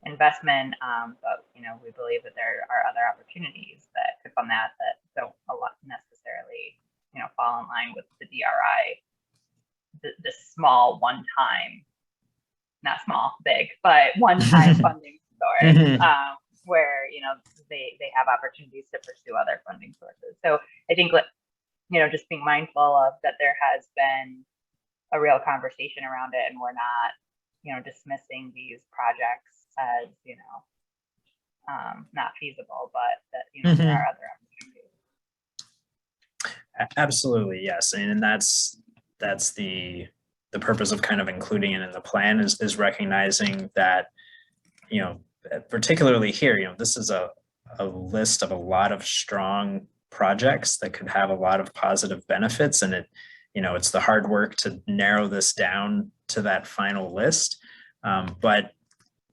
investment. But, you know, we believe that there are other opportunities that could fund that don't a lot necessarily, you know, fall in line with the DRI, the small one-time, not small, big, but one-time funding source. Where, you know, they have opportunities to pursue other funding sources. So I think, you know, just being mindful of that there has been a real conversation around it, and we're not, you know, dismissing these projects as, you know, not feasible, but that, you know, there are other opportunities. Absolutely, yes. And that's the purpose of kind of including it in the plan is recognizing that, you know, particularly here, you know, this is a list of a lot of strong projects that could have a lot of positive benefits. And it, you know, it's the hard work to narrow this down to that final list. But,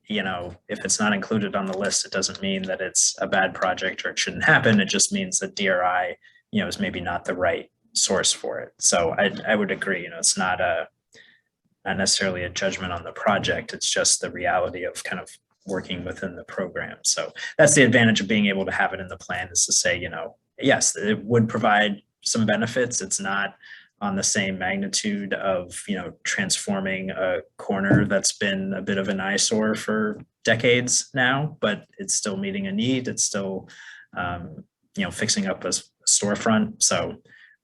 you know, if it's not included on the list, it doesn't mean that it's a bad project or it shouldn't happen. It just means that DRI, you know, is maybe not the right source for it. So I would agree, you know, it's not necessarily a judgment on the project. It's just the reality of kind of working within the program. So that's the advantage of being able to have it in the plan, is to say, you know, yes, it would provide some benefits. It's not on the same magnitude of, you know, transforming a corner that's been a bit of an eyesore for decades now, but it's still meeting a need. It's still, you know, fixing up a storefront. So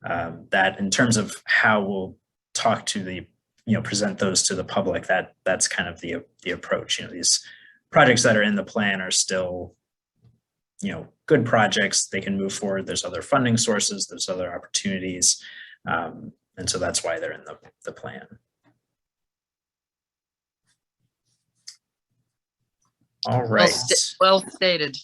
that, in terms of how we'll talk to the, you know, present those to the public, that's kind of the approach. You know, these projects that are in the plan are still, you know, good projects. They can move forward. There's other funding sources. There's other opportunities. And so that's why they're in the plan. All right. Well stated.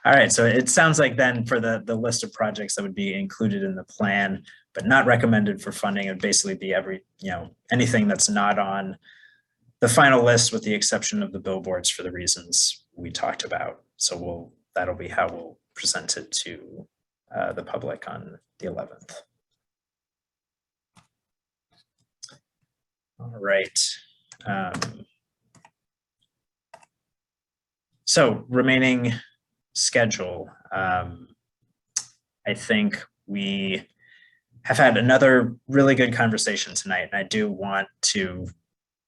All right. So it sounds like then for the list of projects that would be included in the plan, but not recommended for funding, it would basically be you know, anything that's not on the final list, with the exception of the billboards for the reasons we talked about. So that'll be how we'll present it to the public on the 11th. All right. So remaining schedule. I think we have had another really good conversation tonight, and I do want to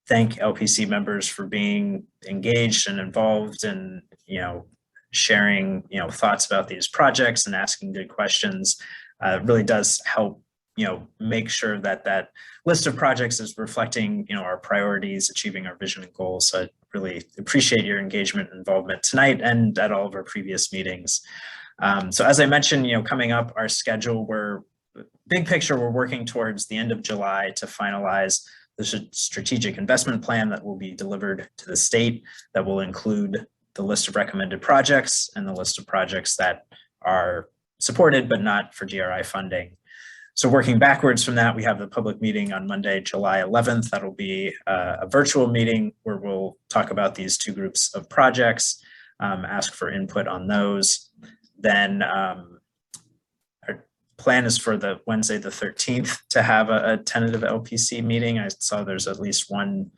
thank LPC members for being engaged and involved and, you know, sharing, you know, thoughts about these projects and asking good questions. It really does help, you know, make sure that that list of projects is reflecting, you know, our priorities, achieving our vision and goals. So I really appreciate your engagement and involvement tonight and at all of our previous meetings. So as I mentioned, you know, coming up, our schedule, big picture, we're working towards the end of July to finalize the strategic investment plan that will be delivered to the state, that will include the list of recommended projects and the list of projects that are supported but not for DRI funding. So working backwards from that, we have the public meeting on Monday, July 11th. That'll be a virtual meeting where we'll talk about these two groups of projects, ask for input on those. Then our plan is for the Wednesday, the 13th, to have a tentative LPC meeting. I saw there's at least one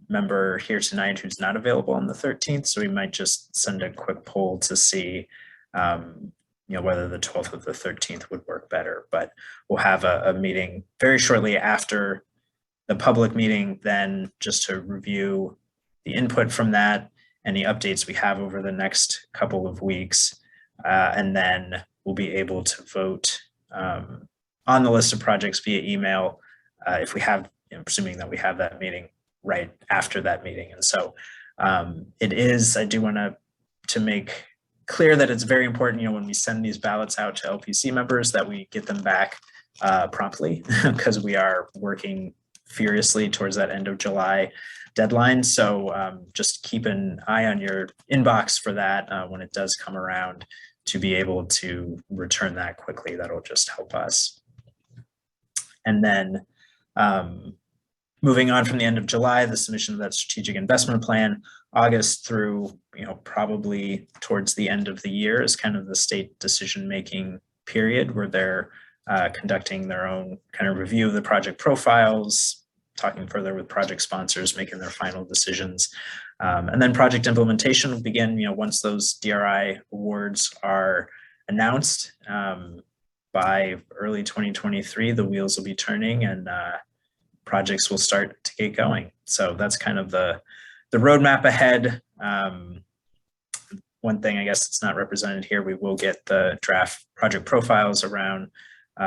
member here tonight who's not available on the 13th. So we might just send a quick poll to see whether the 12th or the 13th would work better, but we'll have a meeting very shortly after the public meeting, then just to review the input from that, any updates we have over the next couple of weeks, and then we'll be able to vote on the list of projects via email if we have, presuming that we have that meeting right after that meeting. And so it is, I do want to make clear that it's very important, when we send these ballots out to LPC members, that we get them back promptly, because we are working furiously towards that end of July deadline. So just keep an eye on your inbox for that when it does come around, to be able to return that quickly. That'll just help us. And then moving on from the end of July, the submission of that strategic investment plan, August through, probably towards the end of the year is kind of the state decision-making period, where they're conducting their own kind of review of the project profiles, talking further with project sponsors, making their final decisions. And then project implementation will begin, once those DRI awards are announced. By early 2023, the wheels will be turning and projects will start to get going. So that's kind of the roadmap ahead. One thing, I guess it's not represented here, we will get the draft project profiles around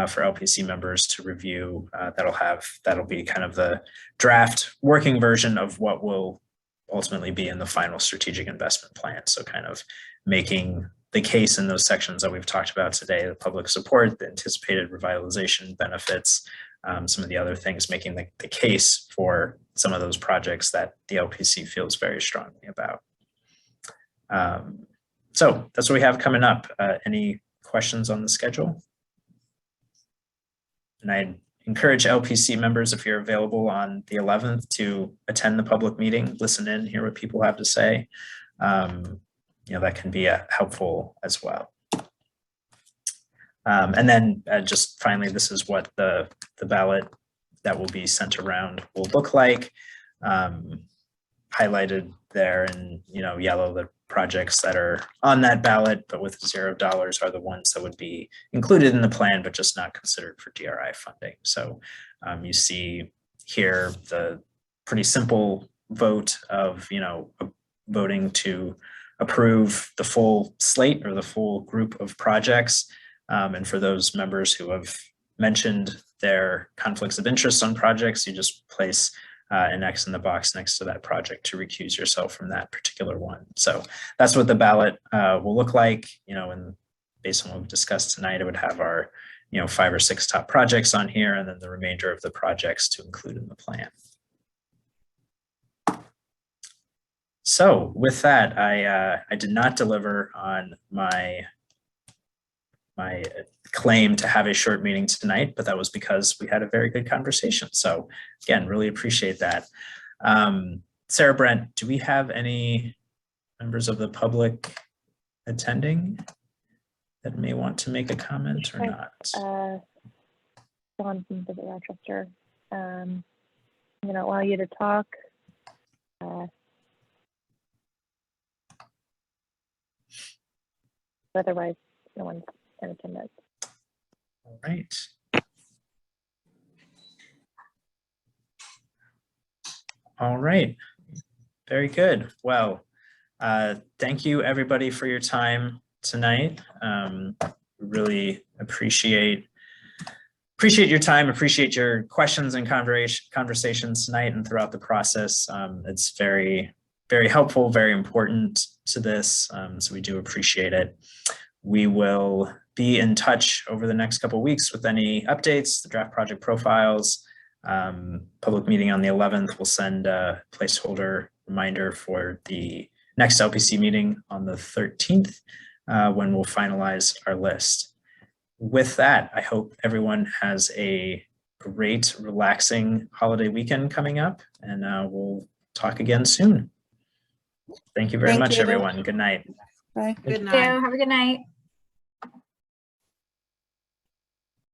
for LPC members to review. That'll be kind of the draft working version of what will ultimately be in the final strategic investment plan. So kind of making the case in those sections that we've talked about today, the public support, the anticipated revitalization benefits, some of the other things, making the case for some of those projects that the LPC feels very strongly about. So that's what we have coming up. Any questions on the schedule? And I encourage LPC members, if you're available on the 11th, to attend the public meeting, listen in, hear what people have to say. That can be helpful as well. And then just finally, this is what the ballot that will be sent around will look like. Highlighted there in yellow, the projects that are on that ballot but with $0 are the ones that would be included in the plan but just not considered for DRI funding. So you see here the pretty simple vote of voting to approve the full slate or the full group of projects. And for those members who have mentioned their conflicts of interest on projects, you just place an X in the box next to that project to recuse yourself from that particular one. So that's what the ballot will look like, and based on what we've discussed tonight, it would have our 5 or 6 top projects on here, and then the remainder of the projects to include in the plan. So with that, I did not deliver on my claim to have a short meeting tonight, but that was because we had a very good conversation. So again, really appreciate that. Sarah, Brent, do we have any members of the public attending that may want to make a comment or not? Dawn from Visit Rochester. I'm going to allow you to talk. Otherwise, no one's in attendance. All right. All right. Very good. Well, thank you everybody for your time tonight. Really appreciate your time, appreciate your questions and conversations tonight and throughout the process. It's very, very helpful, very important to this. So we do appreciate it. We will be in touch over the next couple of weeks with any updates, the draft project profiles, public meeting on the 11th. We'll send a placeholder reminder for the next LPC meeting on the 13th when we'll finalize our list. with that, I hope everyone has a great, relaxing holiday weekend coming up, and we'll talk again soon. Thank you very Thank much, you. everyone. Good night. Bye. Good Thank night. you. Have a good night.